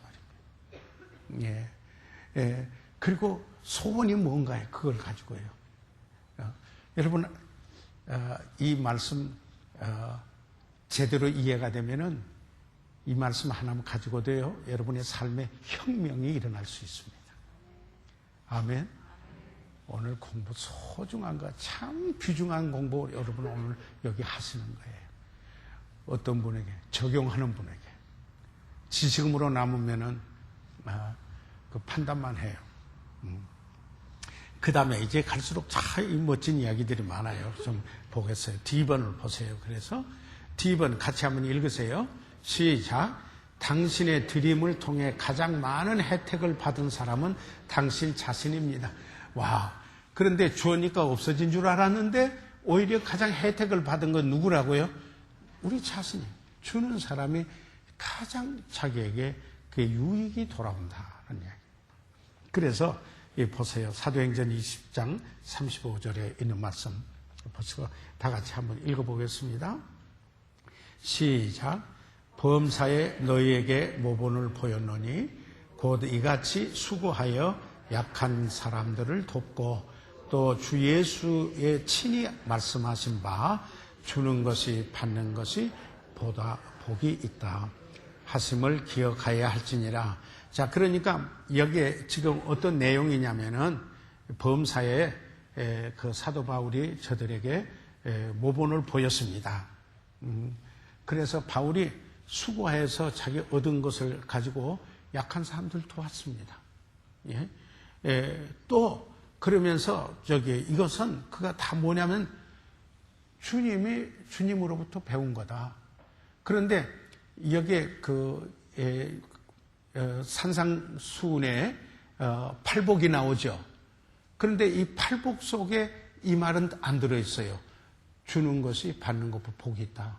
말입니다. 그리고 소원이 뭔가요? 그걸 가지고요. 여러분 이 말씀 제대로 이해가 되면은 이 말씀 하나만 가지고도요 여러분의 삶에 혁명이 일어날 수 있습니다. 아멘. 오늘 공부 소중한 거, 참 귀중한 공부 여러분 오늘 여기 하시는 거예요. 어떤 분에게, 적용하는 분에게 지식음으로 남으면은 그 판단만 해요. 그 다음에 이제 갈수록 참 멋진 이야기들이 많아요. 좀 보겠어요. D번을 보세요. 그래서 D번 같이 한번 읽으세요. 시작. 당신의 드림을 통해 가장 많은 혜택을 받은 사람은 당신 자신입니다. 와. 그런데 주어니까 없어진 줄 알았는데 오히려 가장 혜택을 받은 건 누구라고요? 우리 자신이. 주는 사람이 가장 자기에게 그 유익이 돌아온다는 이야기. 그래서 보세요. 사도행전 20장 35절에 있는 말씀 보시고 다 같이 한번 읽어보겠습니다. 시작. 범사에 너희에게 모본을 보였노니 곧 이같이 수고하여 약한 사람들을 돕고 또 주 예수의 친히 말씀하신 바 주는 것이 받는 것이 보다 복이 있다 하심을 기억하여야 할지니라. 자, 그러니까 여기에 지금 어떤 내용이냐면은 범사에 그 사도 바울이 저들에게 모본을 보였습니다. 그래서 바울이 수고해서 자기 얻은 것을 가지고 약한 사람들 도왔습니다. 또 그러면서 이것은 그가 다 뭐냐면 주님으로부터 배운 거다. 그런데 여기에 산상수훈에 팔복이 나오죠. 그런데 이 팔복 속에 이 말은 안 들어있어요. 주는 것이 받는 것보다 복이 있다.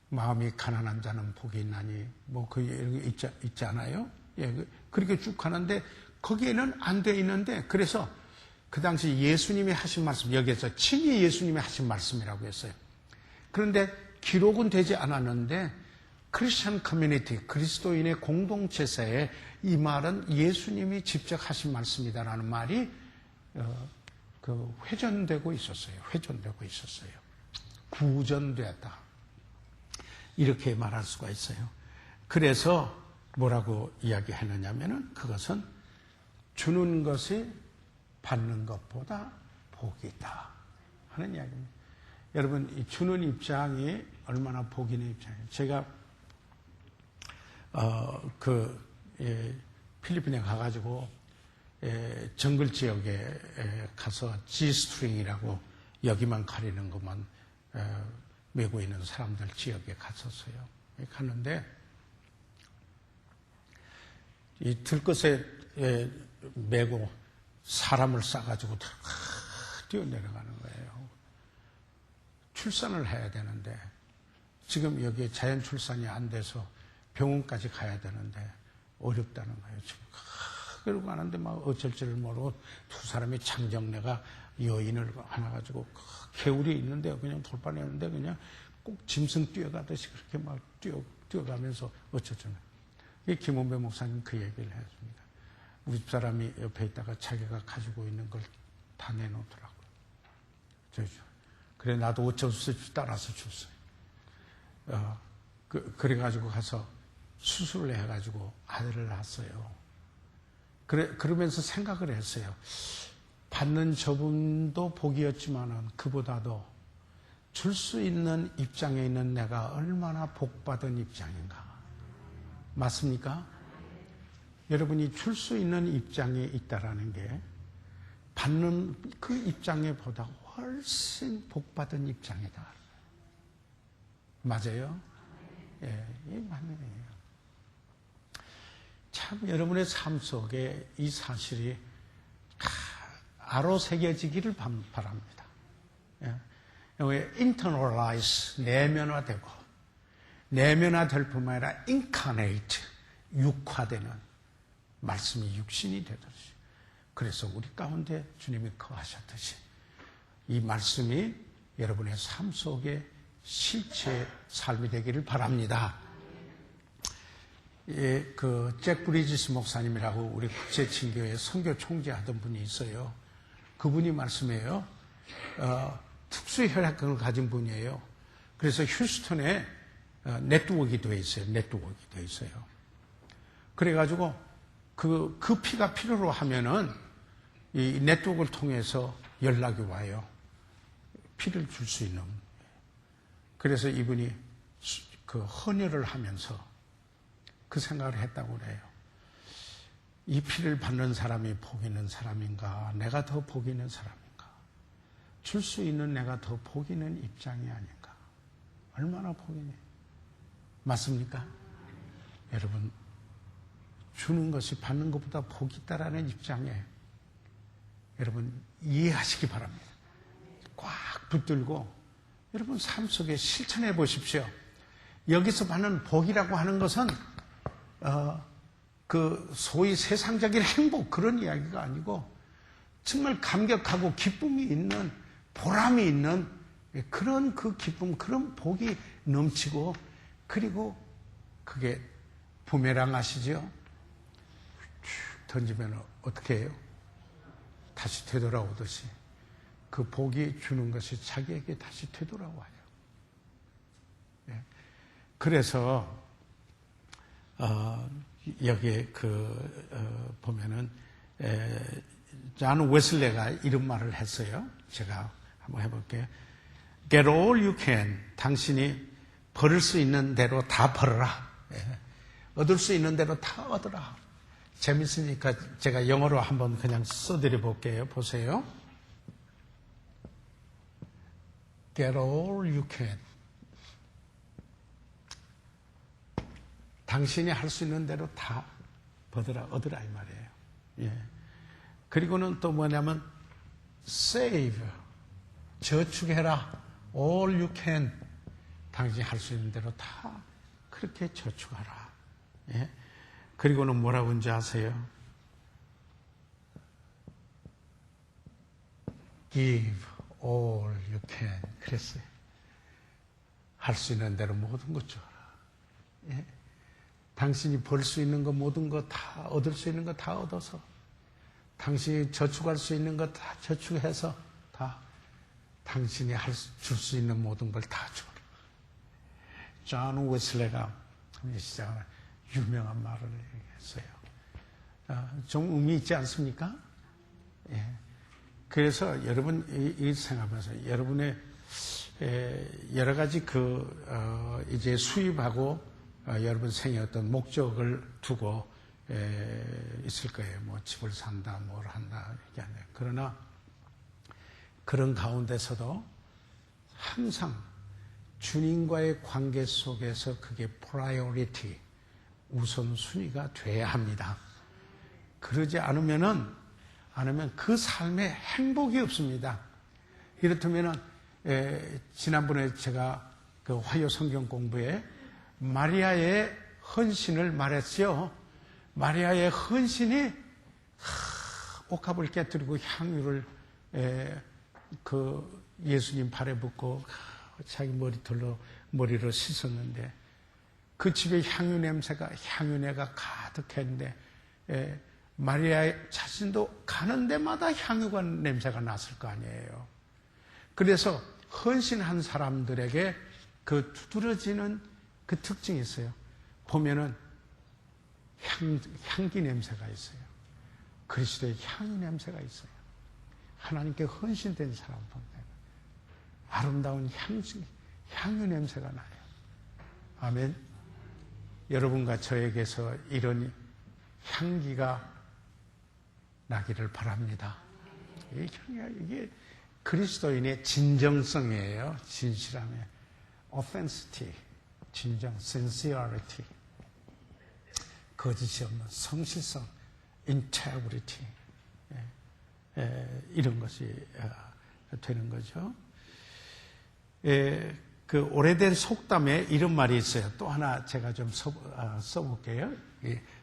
마음이 가난한 자는 복이 있나니 이런 게 있지 않아요? 예, 그렇게 쭉 가는데 거기에는 안 돼 있는데, 그래서 그 당시 예수님이 하신 말씀, 여기에서 친히 예수님이 하신 말씀이라고 했어요. 그런데 기록은 되지 않았는데 크리스천 커뮤니티, 그리스도인의 공동체사에 이 말은 예수님이 직접 하신 말씀이다라는 말이 회전되고 있었어요. 구전되었다. 이렇게 말할 수가 있어요. 그래서 뭐라고 이야기했느냐면은 그것은 주는 것이 받는 것보다 복이 있다 하는 이야기입니다. 여러분, 이 주는 입장이 얼마나 복이 있는 입장이에요. 제가 필리핀에 가가지고 정글 지역에 가서 G스트링이라고 여기만 가리는 것만 메고 있는 사람들 지역에 갔었어요. 갔는데 이 들것에 메고 사람을 싸가지고 뛰어내려가는 거예요. 출산을 해야 되는데 지금 여기에 자연 출산이 안 돼서 병원까지 가야 되는데 어렵다는 거예요. 지금 그러고 가는데 막 어쩔 줄을 모르고 두 사람이 장정내가 여인을 하나 가지고 개울이 있는데 그냥 돌파내는데 그냥 꼭 짐승 뛰어가듯이 그렇게 막 뛰어가면서 어쩔 줄. 이 김원배 목사님 그 얘기를 했습니다. 우리 집사람이 옆에 있다가 자기가 가지고 있는 걸 다 내놓더라고요. 그래 나도 어쩔 수 없이 따라서 줬어요. 그래가지고 가서 수술을 해가지고 아들을 낳았어요. 그러면서 생각을 했어요. 받는 저분도 복이었지만은 그보다도 줄 수 있는 입장에 있는 내가 얼마나 복받은 입장인가. 맞습니까? 여러분이 줄 수 있는 입장에 있다라는 게 받는 그 입장에 보다 훨씬 복받은 입장이다. 맞아요? 예, 이 맞는 거예요. 참 여러분의 삶 속에 이 사실이 아로 새겨지기를 바랍니다. 예. internalize, 내면화되고, 내면화될 뿐만 아니라 incarnate, 육화되는 말씀이 육신이 되듯이, 그래서 우리 가운데 주님이 거하셨듯이 이 말씀이 여러분의 삶 속에 실제 삶이 되기를 바랍니다. 예, 잭 브리지스 목사님이라고 우리 국제친교회 선교 총재하던 분이 있어요. 그분이 말씀해요. 특수 혈액을 가진 분이에요. 그래서 휴스턴에 네트워크가 되어 있어요. 그래가지고 그 피가 필요로 하면은 이 네트워크를 통해서 연락이 와요. 피를 줄 수 있는. 그래서 이분이 헌혈을 하면서 그 생각을 했다고 그래요. 이 피를 받는 사람이 복 있는 사람인가? 내가 더 복 있는 사람인가? 줄 수 있는 내가 더 복 있는 입장이 아닌가? 얼마나 복이네. 맞습니까? 여러분, 주는 것이 받는 것보다 복이 있다라는 입장에 여러분 이해하시기 바랍니다. 꽉 붙들고 여러분 삶 속에 실천해 보십시오. 여기서 받는 복이라고 하는 것은 소위 세상적인 행복 그런 이야기가 아니고 정말 감격하고 기쁨이 있는 보람이 있는 그런 그 기쁨, 그런 복이 넘치고, 그리고 그게 부메랑 아시죠? 던지면 어떻게 해요? 다시 되돌아오듯이 그 복이 주는 것이 자기에게 다시 되돌아와요. 그래서 여기에 보면은 존 웨슬레가 이런 말을 했어요. 제가 한번 해볼게요. Get all you can. 당신이 벌을 수 있는 대로 다 벌어라. 얻을 수 있는 대로 다 얻어라. 재밌으니까 제가 영어로 한번 그냥 써드려 볼게요. 보세요. Get all you can. 당신이 할 수 있는 대로 다 얻으라 이 말이에요. 예. 그리고는 또 뭐냐면 save, 저축해라. all you can. 당신이 할 수 있는 대로 다 그렇게 저축하라. 예. 그리고는 뭐라고 하는지 아세요? Give all you can. 그랬어요. 할 수 있는 대로 모든 것 줘라. 예? 당신이 벌 수 있는 것 모든 것 다 얻을 수 있는 것 다 얻어서 당신이 저축할 수 있는 것 다 저축해서 다 당신이 줄 수 있는 모든 걸 다 줘라. 존 웨슬레가 시작하는 유명한 말을 얘기했어요. 좀 의미 있지 않습니까? 예. 그래서 여러분 이 생각하면서 여러분의 여러 가지 이제 수입하고 여러분 생의 어떤 목적을 두고 있을 거예요. 뭐 집을 산다, 뭘 한다 이게 아니에요. 그러나 그런 가운데서도 항상 주님과의 관계 속에서 그게 프라이어리티, 우선순위가 돼야 합니다. 그러지 않으면 그 삶에 행복이 없습니다. 이렇다면 지난번에 제가 그 화요 성경 공부에 마리아의 헌신을 말했죠. 마리아의 헌신이 옥합을 깨뜨리고 향유를 그 예수님 발에 붓고 자기 머리로 씻었는데 그 집에 향유내가 가득했는데 마리아 자신도 가는 데마다 향유가 냄새가 났을 거 아니에요. 그래서 헌신한 사람들에게 그 두드러지는 그 특징이 있어요. 보면은 향기 냄새가 있어요. 그리스도의 향유 냄새가 있어요. 하나님께 헌신된 사람 보면 아름다운 향유 냄새가 나요. 아멘. 여러분과 저에게서 이런 향기가 나기를 바랍니다. 이게 그리스도인의 진정성이에요. 진실함의 authenticity, 진정, sincerity, 거짓이 없는 성실성, integrity, 이런 것이 되는 거죠. 그 오래된 속담에 이런 말이 있어요. 또 하나 제가 좀 써볼게요.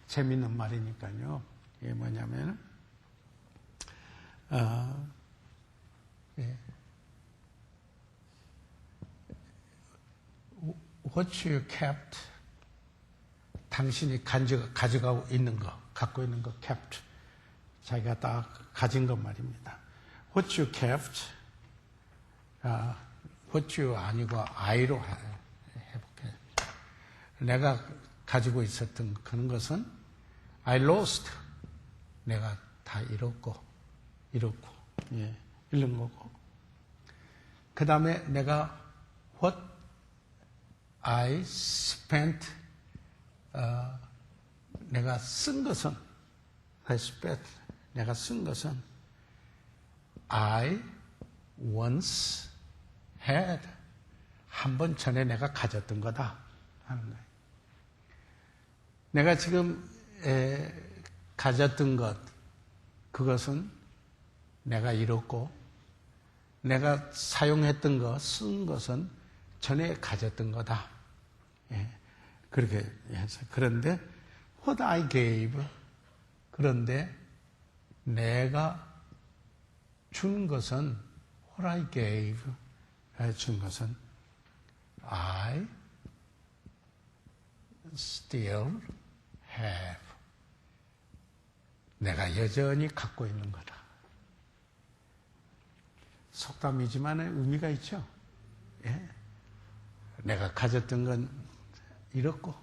재밌는 말이니까요. 이게 뭐냐면, What you kept, 당신이 가져가고 있는 거, 갖고 있는 거, kept. 자기가 딱 가진 것 말입니다. What you kept, what you 아니고 I로 해볼게요. 내가 가지고 있었던 그런 것은 I lost. 내가 다 잃었고, 예, 잃는 거고. 그 다음에 내가 what I spent, 내가 쓴 것은 I spent, 내가 쓴 것은 I once had, 한 번 전에 내가 가졌던 거다 하는 거예요. 내가 지금 가졌던 것, 그것은 내가 잃었고, 내가 사용했던 것, 쓴 것은 전에 가졌던 거다. 예, 그렇게 해서. 그런데 what I gave, 그런데 내가 준 것은 what I gave, 준 것은 I still have, 내가 여전히 갖고 있는 거다. 속담이지만 의미가 있죠. 예. 내가 가졌던 건 잃었고,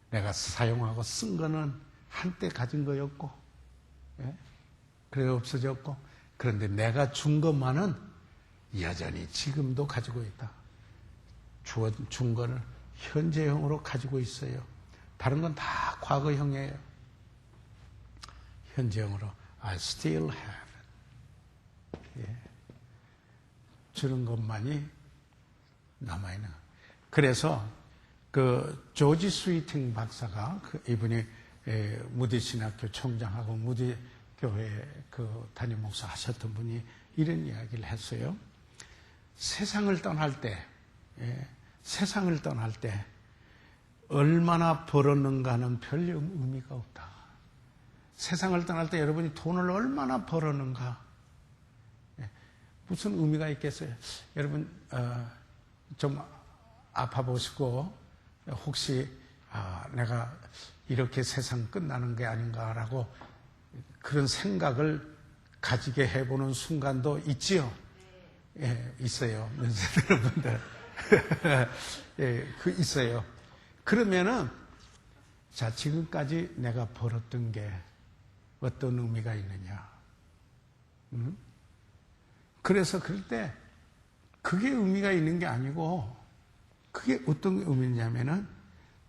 내가 사용하고 쓴 거는 한때 가진 거였고, 예? 그래 없어졌고, 그런데 내가 준 것만은 여전히 지금도 가지고 있다. 준 거를 현재형으로 가지고 있어요. 다른 건 다 과거형이에요. 현재형으로 I still have. 예. 주는 것만이 남아있는. 그래서 그 조지 스위팅 박사가 이분이 무디 신학교 총장하고 무디 교회 그 담임 목사 하셨던 분이 이런 이야기를 했어요. 세상을 떠날 때, 세상을 떠날 때 얼마나 벌었는가는 별 의미가 없다. 세상을 떠날 때 여러분이 돈을 얼마나 벌었는가 무슨 의미가 있겠어요? 여러분 좀 아파 보시고 혹시 내가 이렇게 세상 끝나는 게 아닌가라고 그런 생각을 가지게 해보는 순간도 있지요? 예, 있어요. 연세 드는 분들. 예, 있어요. 그러면은, 자, 지금까지 내가 벌었던 게 어떤 의미가 있느냐. 그래서 그럴 때, 그게 의미가 있는 게 아니고, 그게 어떤 의미냐면은,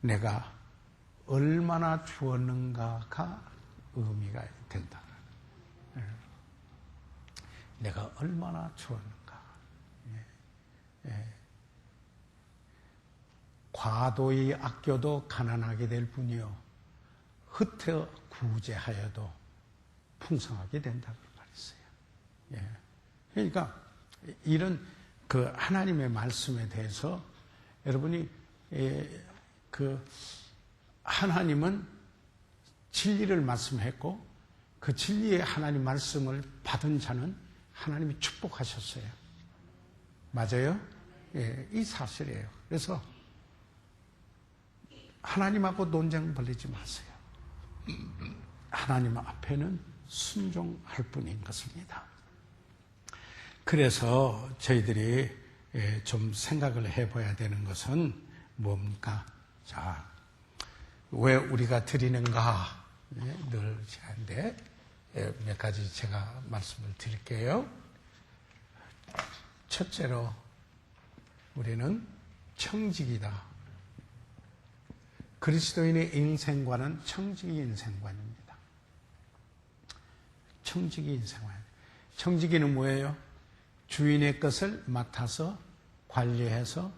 내가 얼마나 주었는가가 의미가 된다. 예. 내가 얼마나 주었는가. 예. 과도히 아껴도 가난하게 될 뿐이요 흩어 구제하여도 풍성하게 된다고 말했어요. 예. 그러니까 이런 그 하나님의 말씀에 대해서 여러분이 그 하나님은 진리를 말씀했고 그 진리의 하나님 말씀을 받은 자는 하나님이 축복하셨어요. 맞아요? 예, 이 사실이에요. 그래서 하나님하고 논쟁 벌리지 마세요. 하나님 앞에는 순종할 뿐인 것입니다. 그래서 저희들이 좀 생각을 해봐야 되는 것은 뭡니까? 자, 왜 우리가 드리는가? 늘 제한데 몇 가지 제가 말씀을 드릴게요. 첫째로 우리는 청직이다. 그리스도인의 인생관은 청직이 인생관입니다. 청직이 인생관. 청직이는 뭐예요? 주인의 것을 맡아서 관리해서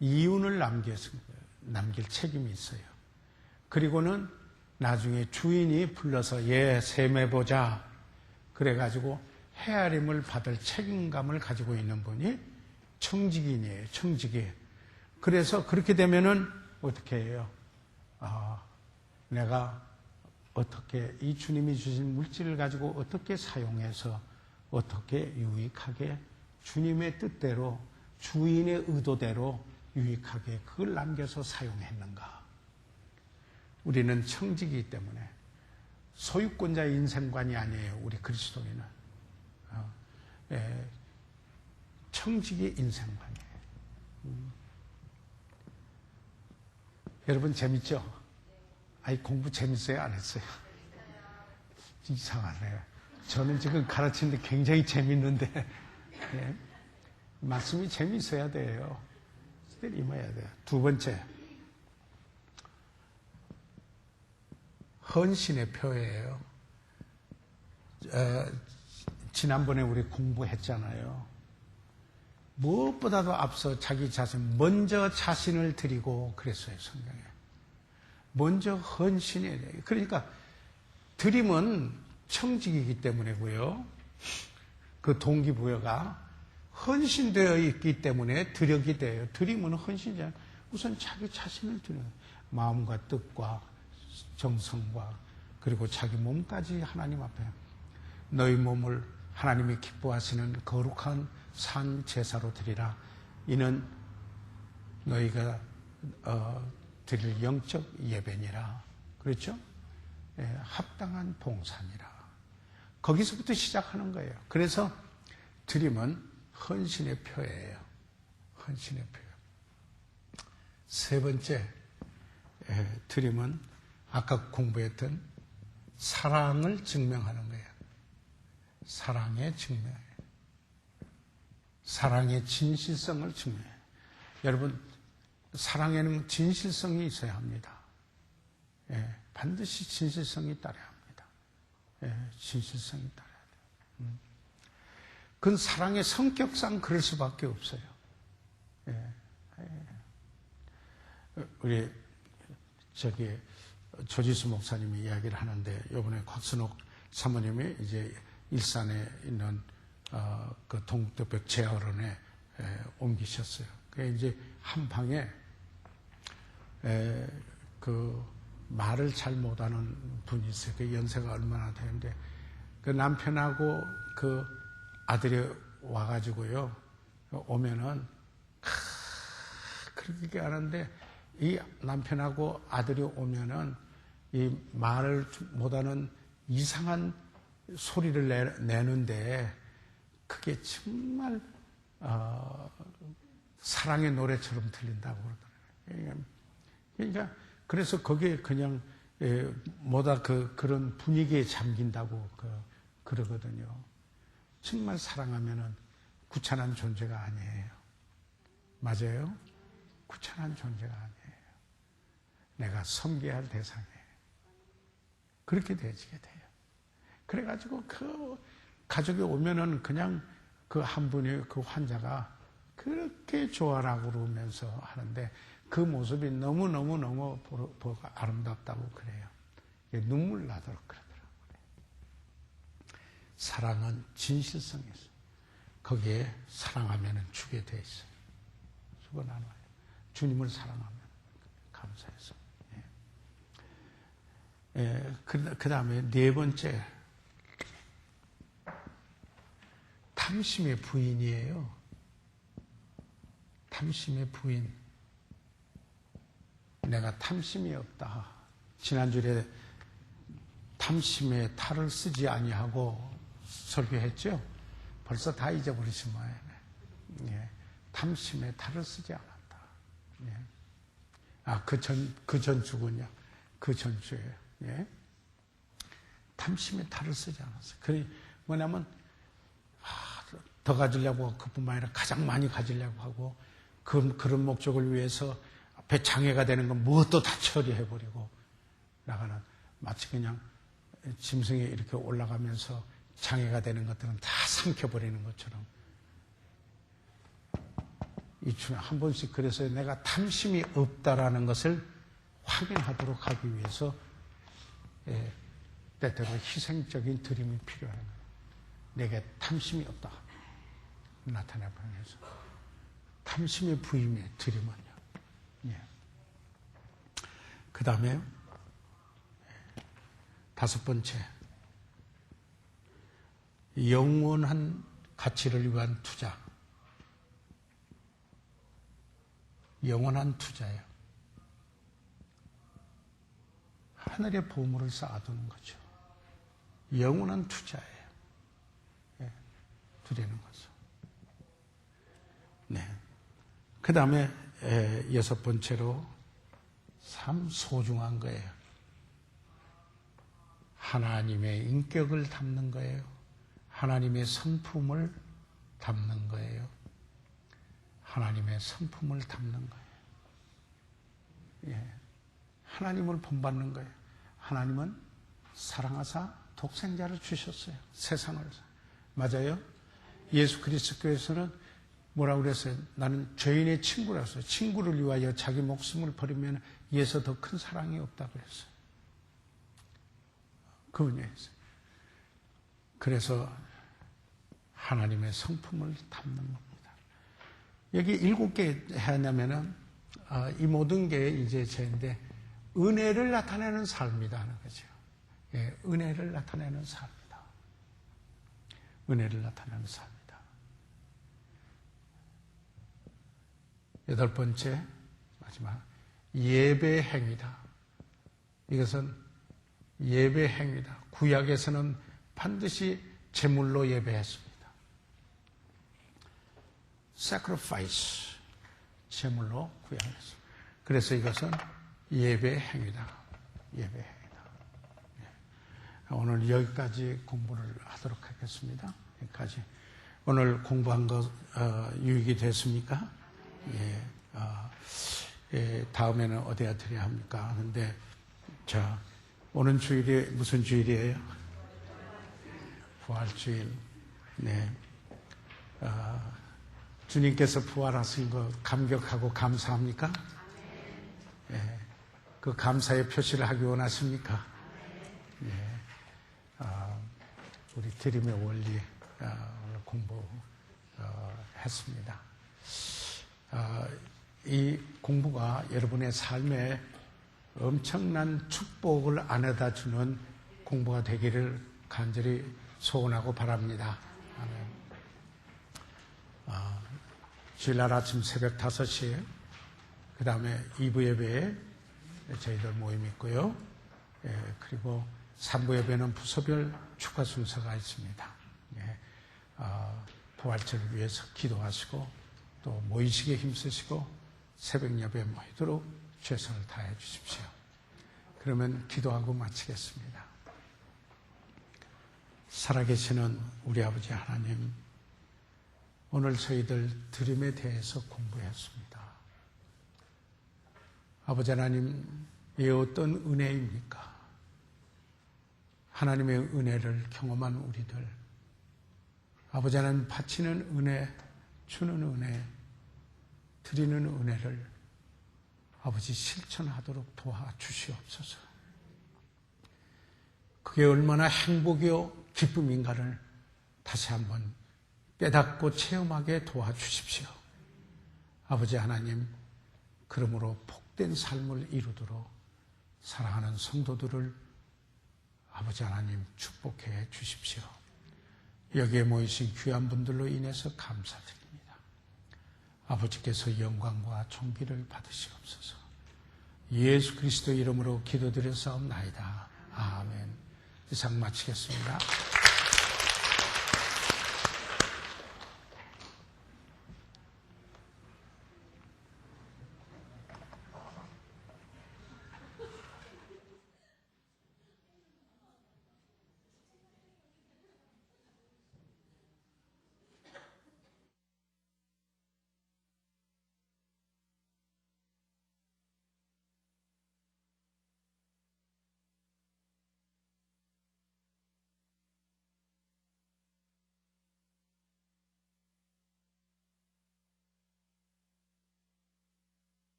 이윤을 남길 책임이 있어요. 그리고는 나중에 주인이 불러서 얘 세매보자 그래가지고 헤아림을 받을 책임감을 가지고 있는 분이 청직인이에요. 청직이. 그래서 그렇게 되면은 어떻게 해요? 내가 어떻게 이 주님이 주신 물질을 가지고 어떻게 사용해서 어떻게 유익하게 주님의 뜻대로 주인의 의도대로 유익하게 그걸 남겨서 사용했는가? 우리는 청직이기 때문에 소유권자의 인생관이 아니에요. 우리 그리스도인은 청직이 인생관이에요. 여러분 재밌죠? 아이 공부 재밌어요? 안 했어요? 이상하네요. 저는 지금 가르치는데 굉장히 재밌는데 예? 말씀이 재밌어야 돼요. 임해야 돼요. 두 번째, 헌신의 표예요. 지난번에 우리 공부했잖아요. 무엇보다도 앞서 자기 자신, 먼저 자신을 드리고 그랬어요, 성경에. 먼저 헌신해야 돼요. 그러니까 드림은 청직이기 때문이고요. 그 동기부여가 헌신되어 있기 때문에 드려게 돼요. 드림은 헌신이잖아요. 우선 자기 자신을 드려요. 마음과 뜻과 정성과 그리고 자기 몸까지 하나님 앞에 너희 몸을 하나님이 기뻐하시는 거룩한 산 제사로 드리라. 이는 너희가 드릴 영적 예배니라. 그렇죠? 예, 합당한 봉사니라. 거기서부터 시작하는 거예요. 그래서 드림은 헌신의 표예요. 헌신의 표. 세 번째 드림은 아까 공부했던 사랑을 증명하는 거예요. 사랑의 증명이에요. 사랑의 진실성을 증명해요. 여러분, 사랑에는 진실성이 있어야 합니다. 예, 반드시 진실성이 따라야 합니다. 진실성이 따라야 돼요. 그건 사랑의 성격상 그럴 수밖에 없어요. 우리 조지수 목사님이 이야기를 하는데, 이번에 곽순옥 사모님이 이제 일산에 있는 그 동북대벽 재활원에 옮기셨어요. 그 이제 한 방에 그 말을 잘 못하는 분이 있어요. 그 연세가 얼마나 되는데, 그 남편하고 그 아들이 와가지고요, 오면은 그렇게 하는데, 이 남편하고 아들이 오면은 이 말을 못하는 이상한 소리를 내는데, 그게 정말 사랑의 노래처럼 들린다고 그러더라고요. 그러니까 그래서 거기에 그냥 뭐다 그런 분위기에 잠긴다고 그러거든요. 정말 사랑하면은 구차한 존재가 아니에요. 맞아요? 구차한 존재가 아니에요. 내가 섬겨야 할 대상이에요. 그렇게 되지게 돼요. 그래가지고 그 가족이 오면은 그냥 그 한 분이, 그 환자가 그렇게 좋아라고 그러면서 하는데, 그 모습이 너무너무너무 보고 아름답다고 그래요. 눈물 나도록 그러더라고요. 사랑은 진실성이 있어요. 거기에 사랑하면 주게 돼 있어요. 수고 나눠요. 주님을 사랑하면 감사해서. 그 다음에 네 번째, 탐심의 부인이에요. 탐심의 부인. 내가 탐심이 없다. 지난주에 탐심의 탈을 쓰지 아니하고 설교했죠? 벌써 다 잊어버리신 모양이네. 탐심의 탈을 쓰지 않았다. 그 전주군요. 그 전주예요. 탐심의 탈을 쓰지 않았어요. 그게 뭐냐면, 더 가지려고 하고, 그뿐만 아니라 가장 많이 가지려고 하고, 그런 목적을 위해서 앞에 장애가 되는 건 무엇도 다 처리해버리고 나가는, 마치 그냥 짐승이 이렇게 올라가면서 장애가 되는 것들은 다 삼켜버리는 것처럼. 이 주에 한 번씩 그래서 내가 탐심이 없다라는 것을 확인하도록 하기 위해서 때때로 희생적인 드림이 필요한 거예요. 내게 탐심이 없다. 나타내보면서. 탐심의 부임의 드림은요. 그 다음에 다섯 번째, 영원한 가치를 위한 투자. 영원한 투자예요. 하늘의 보물을 쌓아두는 거죠. 영원한 투자예요. 드리는 거죠. 그 다음에 여섯 번째로 참 소중한 거예요. 하나님의 인격을 담는 거예요. 하나님의 성품을 담는 거예요. 하나님의 성품을 담는 거예요. 하나님을 본받는 거예요. 하나님은 사랑하사 독생자를 주셨어요. 세상을. 맞아요? 예수 그리스도께서는 뭐라고 그랬어요? 나는 죄인의 친구라서, 친구를 위하여 자기 목숨을 버리면 이에서 더 큰 사랑이 없다고 그랬어요. 그 은혜였어요. 그래서 하나님의 성품을 담는 겁니다. 여기 7개 하냐면은 이 모든 게 이제 죄인데, 은혜를 나타내는 삶이다 하는 거죠. 은혜를 나타내는 삶이다. 은혜를 나타내는 삶이다. 여덟 번째, 마지막, 예배 행위다. 이것은 예배 행위다. 구약에서는 반드시 제물로 예배했습니다. sacrifice, 제물로 구약했습니다. 그래서 이것은 예배 행위다. 예배 행위다. 오늘 여기까지 공부를 하도록 하겠습니다. 여기까지. 오늘 공부한 거 유익이 됐습니까? 다음에는 어디에 드려야 합니까? 근데 오는 주일이 무슨 주일이에요? 부활주일, 네. 주님께서 부활하신 거 감격하고 감사합니까? 네. 그 감사의 표시를 하기 원하십니까? 네. 우리 드림의 원리 오늘 공부했습니다. 이 공부가 여러분의 삶에 엄청난 축복을 안에다 주는 공부가 되기를 간절히 소원하고 바랍니다. 주일날 아침 새벽 5시에 그 다음에 2부 예배에 저희들 모임 있고요. 그리고 3부 예배는 부서별 축가 순서가 있습니다. 부활절을 위해서 기도하시고 또 모이시기에 힘쓰시고 새벽 예배에 모이도록 최선을 다해 주십시오. 그러면 기도하고 마치겠습니다. 살아계시는 우리 아버지 하나님, 오늘 저희들 드림에 대해서 공부했습니다. 아버지 하나님, 이 어떤 은혜입니까? 하나님의 은혜를 경험한 우리들, 아버지 하나님 바치는 은혜, 주는 은혜, 드리는 은혜를 아버지 실천하도록 도와주시옵소서. 그게 얼마나 행복이요 기쁨인가를 다시 한번 깨닫고 체험하게 도와주십시오. 아버지 하나님, 그러므로 복된 삶을 이루도록 사랑하는 성도들을 아버지 하나님 축복해 주십시오. 여기에 모이신 귀한 분들로 인해서 감사드립니다. 아버지께서 영광과 존귀를 받으시옵소서. 예수 그리스도 이름으로 기도드려 싸움나이다. 아멘. 이상 마치겠습니다.